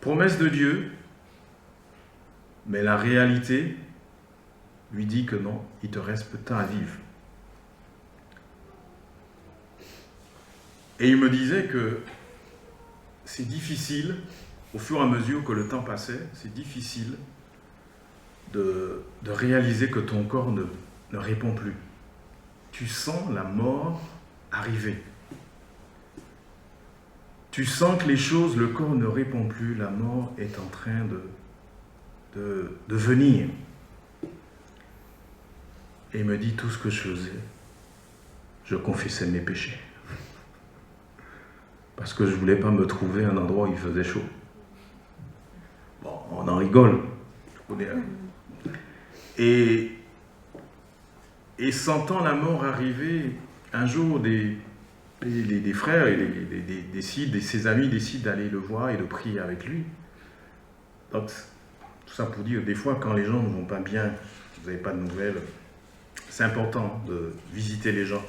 Promesse de Dieu, mais la réalité lui dit que non, il te reste peu de temps à vivre. Et il me disait que c'est difficile, au fur et à mesure que le temps passait, c'est difficile de réaliser que ton corps ne répond plus. Tu sens la mort arriver. Tu sens que les choses, le corps ne répond plus, la mort est en train de venir. Et il me dit tout ce que je faisais. Je confessais mes péchés. Parce que je ne voulais pas me trouver à un endroit où il faisait chaud. Bon, on en rigole. Je connais. Et sentant la mort arriver, un jour, des frères et ses amis décident d'aller le voir et de prier avec lui. Donc, tout ça pour dire, des fois, quand les gens ne vont pas bien, vous n'avez pas de nouvelles, c'est important de visiter les gens.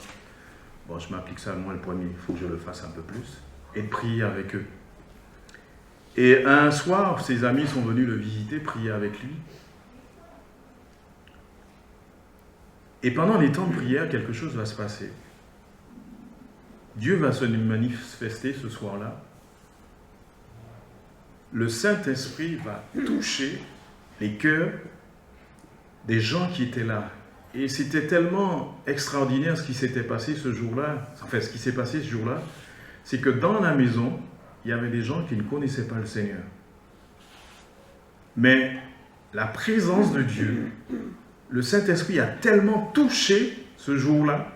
Bon, je m'applique ça, moi, le premier, il faut que je le fasse un peu plus. Et de prier avec eux. Et un soir, ses amis sont venus le visiter, prier avec lui. Et pendant les temps de prière, quelque chose va se passer. Dieu va se manifester ce soir-là. Le Saint-Esprit va toucher les cœurs des gens qui étaient là. Et c'était tellement extraordinaire ce qui s'était passé ce jour-là. Enfin, ce qui s'est passé ce jour-là, c'est que dans la maison, il y avait des gens qui ne connaissaient pas le Seigneur. Mais la présence de Dieu, le Saint-Esprit a tellement touché ce jour-là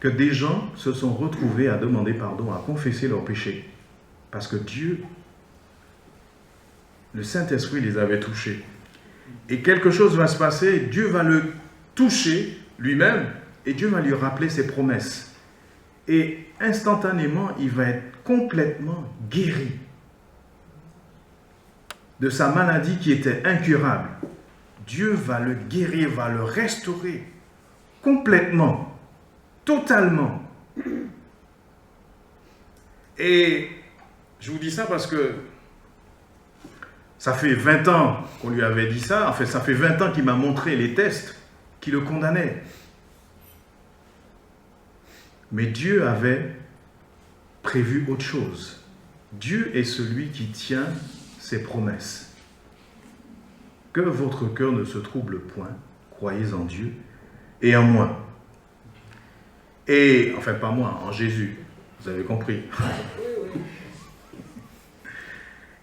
que des gens se sont retrouvés à demander pardon, à confesser leurs péchés. Parce que Dieu, le Saint-Esprit les avait touchés. Et quelque chose va se passer, Dieu va le toucher lui-même et Dieu va lui rappeler ses promesses. Et instantanément, il va être complètement guéri de sa maladie qui était incurable. Dieu va le guérir, va le restaurer complètement, totalement. Et je vous dis ça parce que ça fait 20 ans qu'on lui avait dit ça. En fait, ça fait 20 ans qu'il m'a montré les tests qui le condamnaient. Mais Dieu avait prévu autre chose. Dieu est celui qui tient ses promesses. Que votre cœur ne se trouble point, croyez en Dieu et en moi. Et, enfin pas moi, en Jésus, vous avez compris.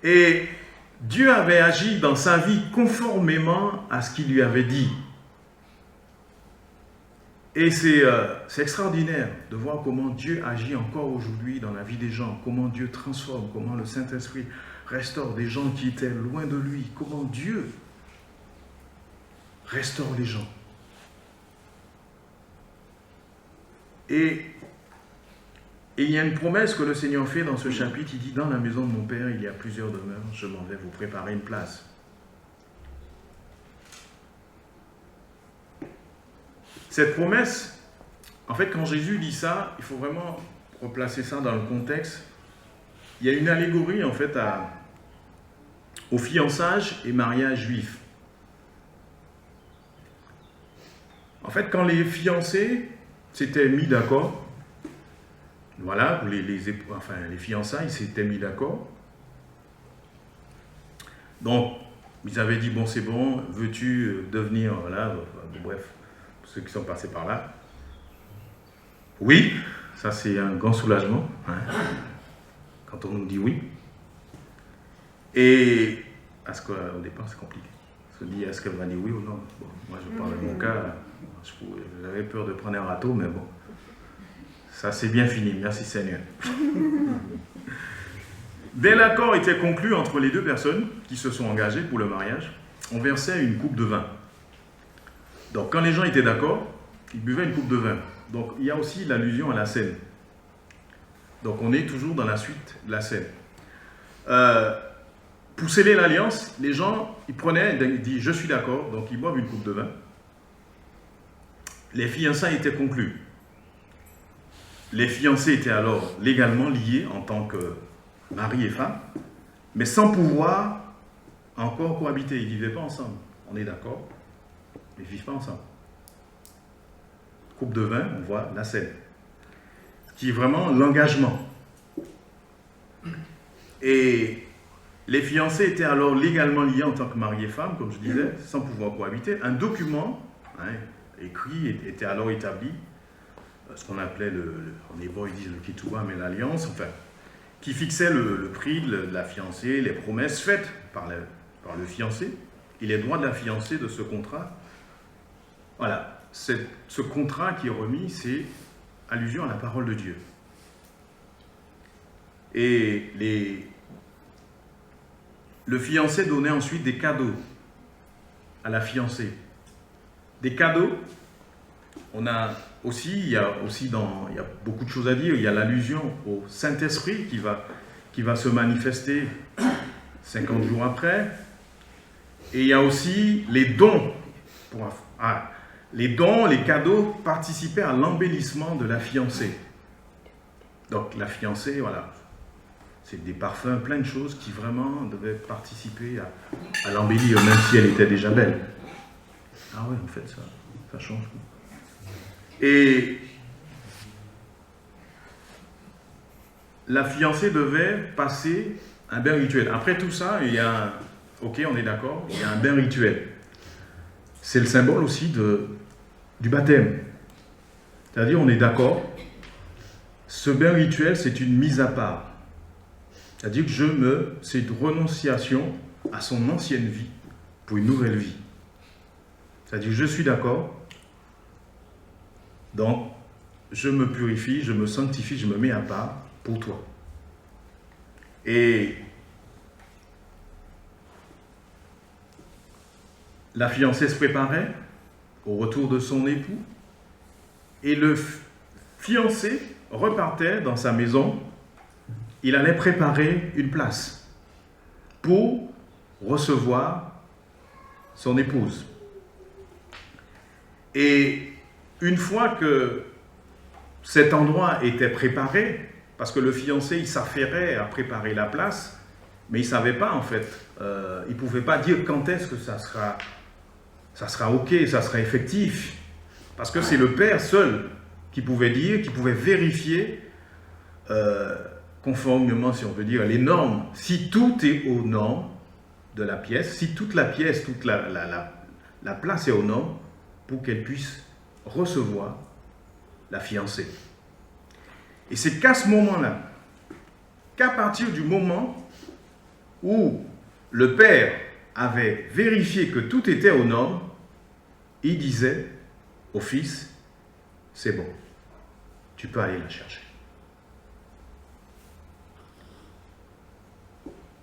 Et Dieu avait agi dans sa vie conformément à ce qu'il lui avait dit. Et c'est extraordinaire de voir comment Dieu agit encore aujourd'hui dans la vie des gens, comment Dieu transforme, comment le Saint-Esprit restaure des gens qui étaient loin de lui, comment Dieu restaure les gens. Et il y a une promesse que le Seigneur fait dans ce chapitre, il dit « Dans la maison de mon Père, il y a plusieurs demeures, je m'en vais vous préparer une place. » Cette promesse, en fait, quand Jésus dit ça, il faut vraiment replacer ça dans le contexte. Il y a une allégorie, en fait, au fiançage et mariage juif. En fait, quand les fiancés s'étaient mis d'accord, voilà, les fiançailles s'étaient mis d'accord. Donc, ils avaient dit, bon, c'est bon, veux-tu devenir, voilà, bref, ceux qui sont passés par là. Oui, ça c'est un grand soulagement, hein, quand on nous dit oui. Et, parce qu'au départ c'est compliqué. On se dit, est-ce qu'elle va dire oui ou non? Bon, moi je parle de mon cas, j'avais peur de prendre un râteau, mais bon, ça c'est bien fini, merci Seigneur. Dès l'accord était conclu entre les deux personnes qui se sont engagées pour le mariage, on versait une coupe de vin. Donc quand les gens étaient d'accord, ils buvaient une coupe de vin. Donc il y a aussi l'allusion à la scène. Donc on est toujours dans la suite de la scène. Pour sceller l'alliance, les gens, ils disent je suis d'accord, donc ils boivent une coupe de vin. Les fiançailles étaient conclues. Les fiancés étaient alors légalement liés en tant que mari et femme, mais sans pouvoir encore cohabiter. Ils ne vivaient pas ensemble. On est d'accord, ils ne vivent pas ensemble. Coupe de vin, on voit la scène, qui est vraiment l'engagement. Et les fiancés étaient alors légalement liés en tant que mari et femme, comme je disais, sans pouvoir cohabiter. Un document écrit était alors établi, ce qu'on appelait, en hébreu ils disent le ketouba, mais l'alliance, enfin, qui fixait le prix de la fiancée, les promesses faites par le fiancé et les droits de la fiancée de ce contrat. Voilà, ce contrat qui est remis, c'est allusion à la parole de Dieu. Et le fiancé donnait ensuite des cadeaux à la fiancée. Des cadeaux, il y a beaucoup de choses à dire. Il y a l'allusion au Saint-Esprit qui va se manifester 50 jours après. Et il y a aussi les dons. Les cadeaux participaient à l'embellissement de la fiancée. Donc la fiancée, voilà, c'est des parfums, plein de choses qui vraiment devaient participer à l'embellir, même si elle était déjà belle. Ah ouais, en fait, ça change. Et la fiancée devait passer un bain rituel. Après tout ça, il y a ok, on est d'accord, il y a un bain rituel. C'est le symbole aussi du baptême. C'est-à-dire, on est d'accord, ce bain rituel, c'est une mise à part. C'est-à-dire que c'est une renonciation à son ancienne vie pour une nouvelle vie. C'est-à-dire que je suis d'accord, donc je me purifie, je me sanctifie, je me mets à part pour toi. Et la fiancée se préparait au retour de son époux et le fiancé repartait dans sa maison. Il allait préparer une place pour recevoir son épouse. Et une fois que cet endroit était préparé, parce que le fiancé, il s'affairait à préparer la place, mais il ne savait pas en fait, il ne pouvait pas dire quand est-ce que ça sera ok, ça sera effectif, parce que c'est le père seul qui pouvait dire, qui pouvait vérifier, conformément, si on veut dire, les normes, si tout est aux normes de la pièce, si toute la pièce, toute la place est aux normes, pour qu'elle puisse recevoir la fiancée. Et c'est qu'à ce moment-là, qu'à partir du moment où le père avait vérifié que tout était aux normes, il disait au fils, c'est bon, tu peux aller la chercher.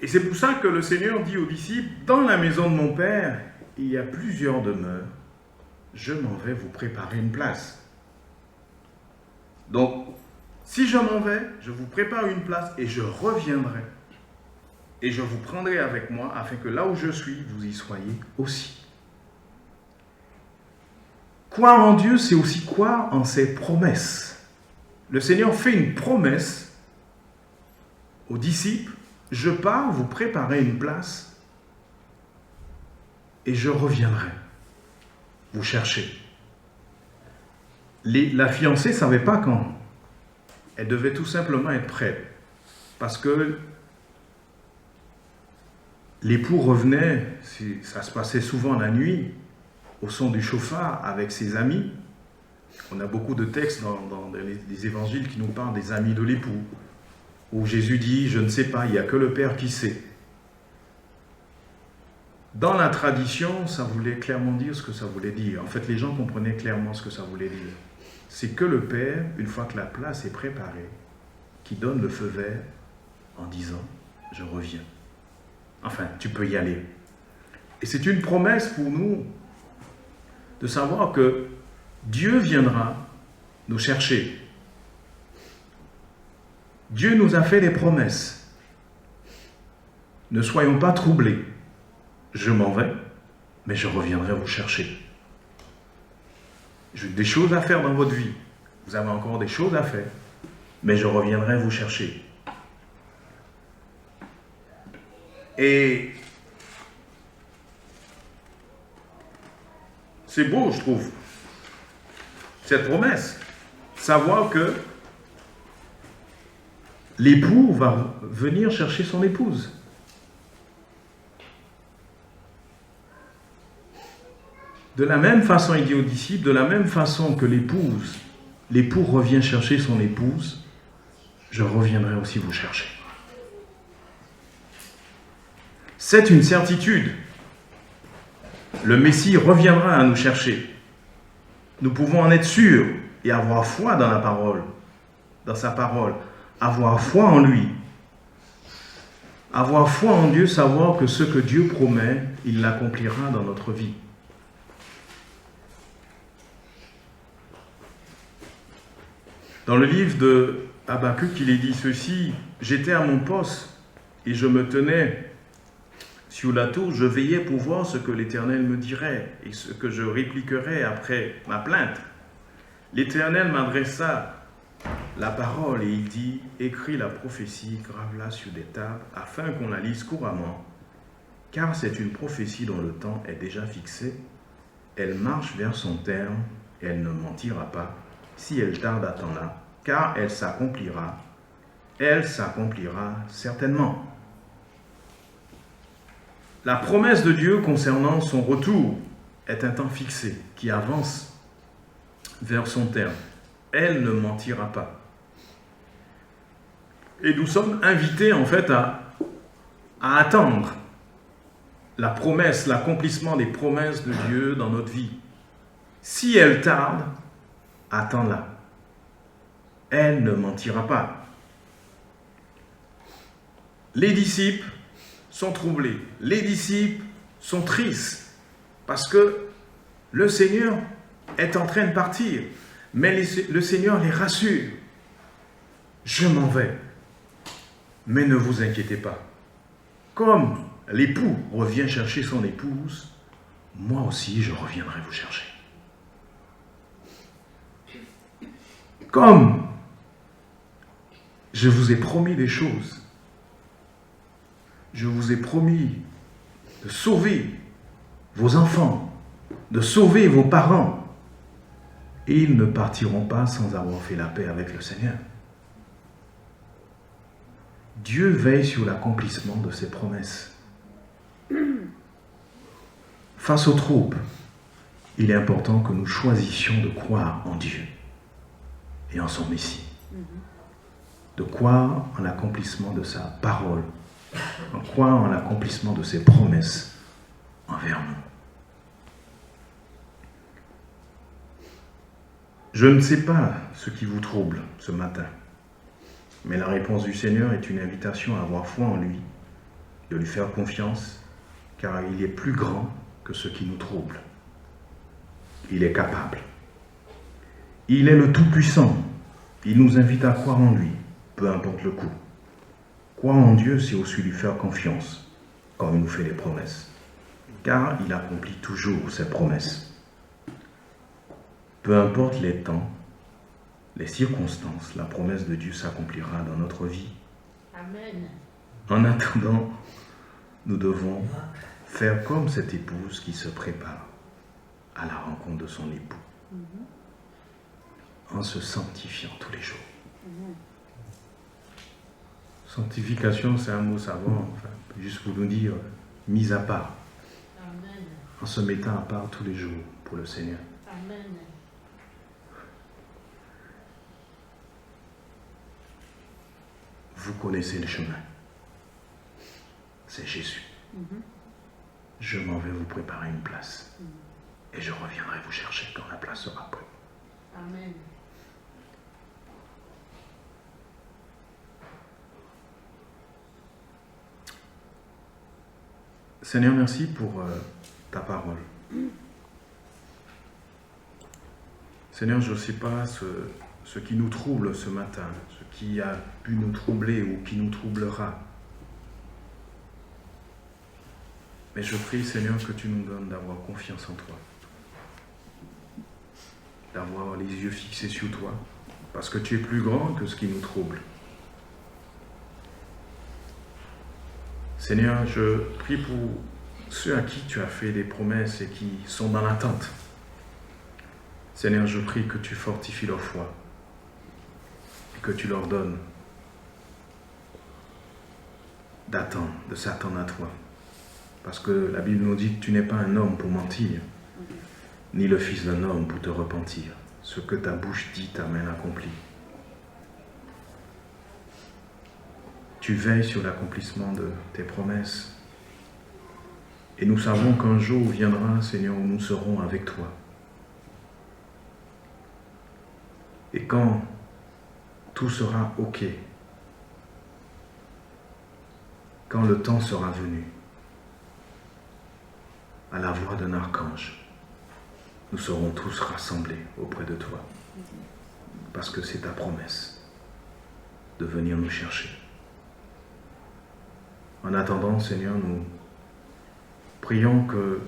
Et c'est pour ça que le Seigneur dit aux disciples, dans la maison de mon Père, il y a plusieurs demeures, je m'en vais vous préparer une place. Donc, si je m'en vais, je vous prépare une place et je reviendrai. Et je vous prendrai avec moi afin que là où je suis, vous y soyez aussi. Croire en Dieu, c'est aussi croire en ses promesses. Le Seigneur fait une promesse aux disciples, je pars vous préparer une place et je reviendrai vous chercher. La fiancée ne savait pas quand. Elle devait tout simplement être prête. Parce que l'époux revenait, ça se passait souvent la nuit, au son du chauffard avec ses amis. On a beaucoup de textes dans les évangiles qui nous parlent des amis de l'époux, où Jésus dit, je ne sais pas, il n'y a que le Père qui sait. Dans la tradition, ça voulait clairement dire ce que ça voulait dire. En fait, les gens comprenaient clairement ce que ça voulait dire. C'est que le Père, une fois que la place est préparée, qui donne le feu vert en disant, je reviens. Enfin, tu peux y aller. Et c'est une promesse pour nous de savoir que Dieu viendra nous chercher. Dieu nous a fait des promesses. Ne soyons pas troublés. Je m'en vais, mais je reviendrai vous chercher. J'ai des choses à faire dans votre vie. Vous avez encore des choses à faire, mais je reviendrai vous chercher. Et c'est beau, je trouve, cette promesse. Savoir que l'époux va venir chercher son épouse. De la même façon, il dit aux disciples, de la même façon que l'époux revient chercher son épouse, je reviendrai aussi vous chercher. C'est une certitude. Le Messie reviendra à nous chercher. Nous pouvons en être sûrs et avoir foi dans la parole, dans sa parole, avoir foi en lui. Avoir foi en Dieu, savoir que ce que Dieu promet, il l'accomplira dans notre vie. Dans le livre de Habakkuk, il est dit ceci, « J'étais à mon poste et je me tenais sur la tour, je veillais pour voir ce que l'Éternel me dirait et ce que je répliquerais après ma plainte. L'Éternel m'adressa la parole et il dit, « Écris la prophétie, grave-la sur des tables, afin qu'on la lise couramment, car c'est une prophétie dont le temps est déjà fixé. Elle marche vers son terme, elle ne mentira pas. Si elle tarde, attends-la, car elle s'accomplira certainement. » La promesse de Dieu concernant son retour est un temps fixé qui avance vers son terme. Elle ne mentira pas. Et nous sommes invités en fait à attendre la promesse, l'accomplissement des promesses de Dieu dans notre vie. Si elle tarde, attends-la. Elle ne mentira pas. Les disciples sont troublés. Les disciples sont tristes parce que le Seigneur est en train de partir. Mais le Seigneur les rassure. Je m'en vais. Mais ne vous inquiétez pas. Comme l'époux revient chercher son épouse, moi aussi je reviendrai vous chercher. Comme je vous ai promis des choses, je vous ai promis de sauver vos enfants, de sauver vos parents, et ils ne partiront pas sans avoir fait la paix avec le Seigneur. Dieu veille sur l'accomplissement de ses promesses. Face aux troubles, il est important que nous choisissions de croire en Dieu et en son Messie. De croire en l'accomplissement de sa parole, en croire en l'accomplissement de ses promesses envers nous. Je ne sais pas ce qui vous trouble ce matin, mais la réponse du Seigneur est une invitation à avoir foi en lui, de lui faire confiance, car il est plus grand que ce qui nous trouble. Il est capable. Il est le Tout-Puissant. Il nous invite à croire en lui, peu importe le coup. Croire en Dieu, c'est aussi lui faire confiance quand il nous fait des promesses, car il accomplit toujours ses promesses. Peu importe les temps, les circonstances, la promesse de Dieu s'accomplira dans notre vie. Amen. En attendant, nous devons faire comme cette épouse qui se prépare à la rencontre de son époux, en se sanctifiant tous les jours. Sanctification, c'est un mot savant, enfin, juste pour nous dire mise à part, Amen. en se mettant à part tous les jours pour le Seigneur. Amen. Vous connaissez le chemin. C'est Jésus. Je m'en vais vous préparer une place. Et je reviendrai vous chercher quand la place sera prête. Amen. Seigneur, merci pour ta parole. Seigneur, je ne sais pas ce qui nous trouble ce matin, ce qui a pu nous troubler ou qui nous troublera. Mais je prie, Seigneur, que tu nous donnes d'avoir confiance en toi, d'avoir les yeux fixés sur toi, parce que tu es plus grand que ce qui nous trouble. Seigneur, je prie pour ceux à qui tu as fait des promesses et qui sont dans l'attente. Seigneur, je prie que tu fortifies leur foi et que tu leur donnes d'attendre, de s'attendre à toi. Parce que la Bible nous dit que tu n'es pas un homme pour mentir, ni le fils d'un homme pour te repentir. Ce que ta bouche dit, ta main accomplit. Tu veilles sur l'accomplissement de tes promesses. Et nous savons qu'un jour viendra, Seigneur, où nous serons avec toi. Et quand tout sera OK, quand le temps sera venu, à la voix d'un archange, nous serons tous rassemblés auprès de toi. Parce que c'est ta promesse de venir nous chercher. En attendant, Seigneur, nous prions que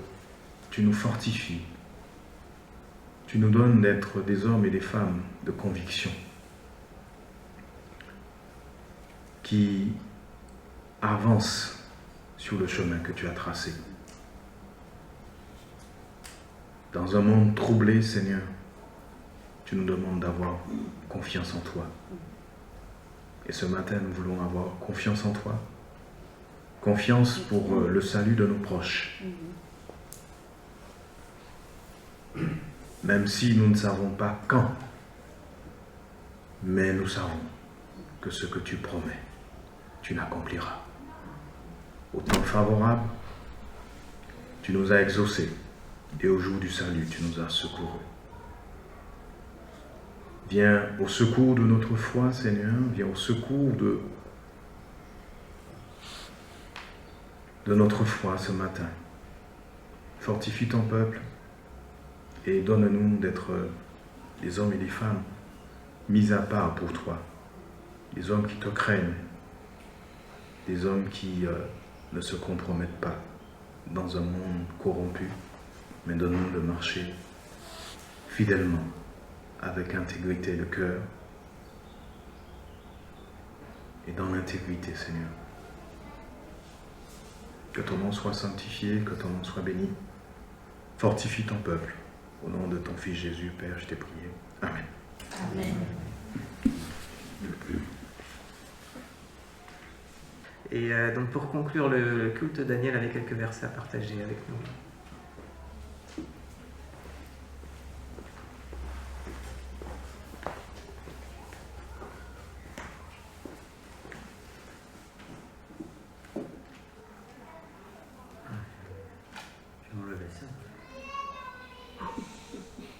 tu nous fortifies. Tu nous donnes d'être des hommes et des femmes de conviction qui avancent sur le chemin que tu as tracé. Dans un monde troublé, Seigneur, tu nous demandes d'avoir confiance en toi. Et ce matin, nous voulons avoir confiance en toi. Confiance pour le salut de nos proches. Même si nous ne savons pas quand, mais nous savons que ce que tu promets, tu l'accompliras. Au temps favorable, tu nous as exaucés, et au jour du salut, tu nous as secourus. Viens au secours de notre foi, Seigneur, viens au secours de notre foi ce matin. Fortifie ton peuple et donne-nous d'être des hommes et des femmes mis à part pour toi, des hommes qui te craignent, des hommes qui ne se compromettent pas dans un monde corrompu, mais donne-nous de marcher fidèlement, avec intégrité de cœur et dans l'intégrité, Seigneur. Que ton nom soit sanctifié, que ton nom soit béni. Fortifie ton peuple. Au nom de ton Fils Jésus, Père, je t'ai prié. Amen. Amen. Et donc pour conclure le culte, Daniel avait quelques versets à partager avec nous.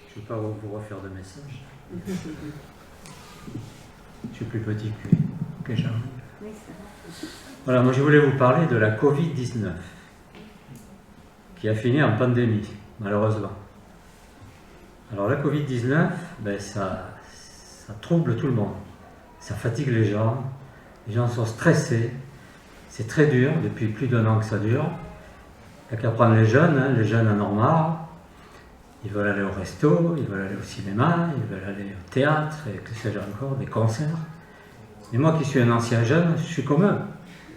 Je ne vais pas vous refaire de message. Je suis plus petit que Jean. Voilà, moi je voulais vous parler de la Covid-19, qui a fini en pandémie, malheureusement. Alors la Covid-19, ça trouble tout le monde. Ça fatigue les gens sont stressés. C'est très dur, depuis plus d'un an que ça dure. Il n'y a qu'à prendre les jeunes en ont marre. Ils veulent aller au resto, ils veulent aller au cinéma, ils veulent aller au théâtre, et que sais-je encore, des concerts. Et moi qui suis un ancien jeune, je suis comme eux.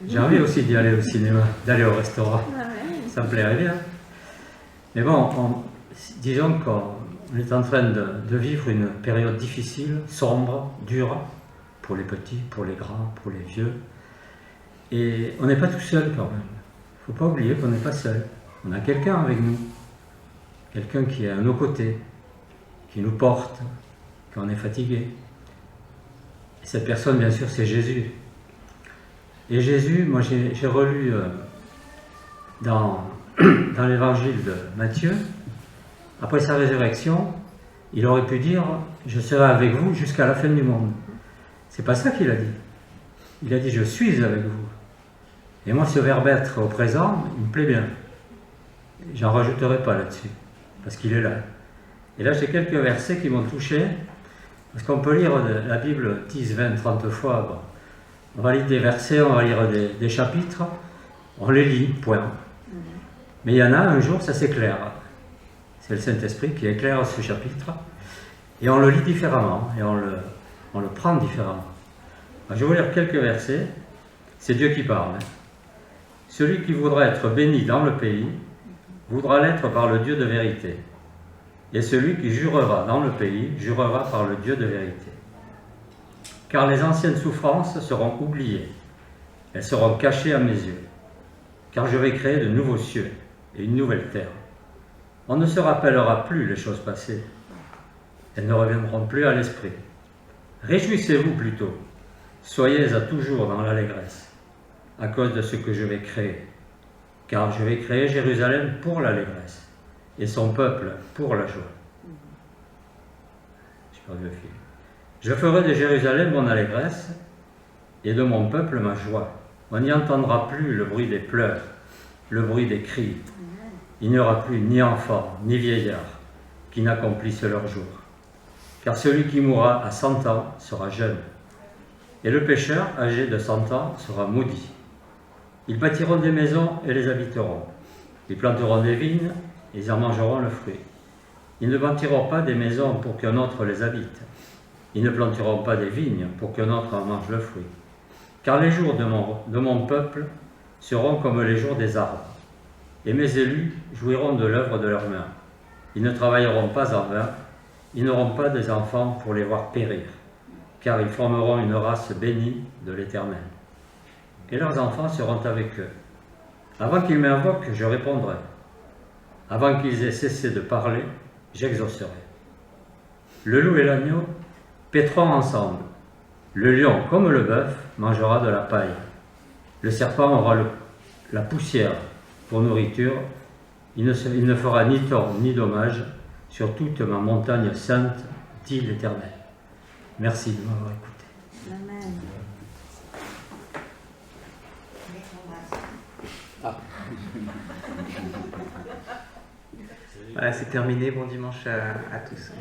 J'ai envie aussi d'y aller au cinéma, d'aller au restaurant. Ça me plairait bien. Mais bon, disons qu'on est en train de vivre une période difficile, sombre, dure, pour les petits, pour les grands, pour les vieux. Et on n'est pas tout seul quand même. Il ne faut pas oublier qu'on n'est pas seul. On a quelqu'un avec nous. Quelqu'un qui est à nos côtés, qui nous porte quand on est fatigué. Et cette personne, bien sûr, c'est Jésus. Et Jésus, moi j'ai relu dans l'évangile de Matthieu, après sa résurrection, il aurait pu dire « Je serai avec vous jusqu'à la fin du monde ». C'est pas ça qu'il a dit. Il a dit « Je suis avec vous ». Et moi, ce verbe être au présent, il me plaît bien. J'en rajouterai pas là-dessus, parce qu'il est là. Et là, j'ai quelques versets qui m'ont touché, parce qu'on peut lire la Bible 10, 20, 30 fois. Bon. On va lire des versets, on va lire des chapitres, on les lit, point. Mais il y en a, un jour, ça s'éclaire. C'est le Saint-Esprit qui éclaire ce chapitre, et on le lit différemment, et on le prend différemment. Alors, je vais vous lire quelques versets, c'est Dieu qui parle. Celui qui voudra être béni dans le pays, voudra l'être par le Dieu de vérité. Et celui qui jurera dans le pays, jurera par le Dieu de vérité. Car les anciennes souffrances seront oubliées, Elles seront cachées à mes yeux, car je vais créer de nouveaux cieux et une nouvelle terre. On ne se rappellera plus les choses passées. Elles ne reviendront plus à l'esprit. Réjouissez-vous plutôt. Soyez à toujours dans l'allégresse, à cause de ce que je vais créer. Car je vais créer Jérusalem pour l'allégresse, et son peuple pour la joie. J'ai perdu le fil. Je ferai de Jérusalem mon allégresse, et de mon peuple ma joie. On n'y entendra plus le bruit des pleurs, le bruit des cris. Il n'y aura plus ni enfants, ni vieillards qui n'accomplissent leur jour. Car celui qui mourra à 100 ans sera jeune, et le pécheur âgé de 100 ans sera maudit. Ils bâtiront des maisons et les habiteront. Ils planteront des vignes et ils en mangeront le fruit. Ils ne bâtiront pas des maisons pour qu'un autre les habite. Ils ne planteront pas des vignes pour qu'un autre en mange le fruit. Car les jours de mon peuple seront comme les jours des arbres, et mes élus jouiront de l'œuvre de leurs mains. Ils ne travailleront pas en vain, ils n'auront pas des enfants pour les voir périr, car ils formeront une race bénie de l'Éternel. Et leurs enfants seront avec eux. Avant qu'ils m'invoquent, je répondrai. Avant qu'ils aient cessé de parler, j'exaucerai. Le loup et l'agneau paîtront ensemble. Le lion, comme le bœuf, mangera de la paille. Le serpent aura la poussière pour nourriture. Il ne fera ni tort ni dommage sur toute ma montagne sainte, dit l'Éternel. Merci de m'avoir écouté. Amen. Voilà, c'est terminé. Bon dimanche à tous.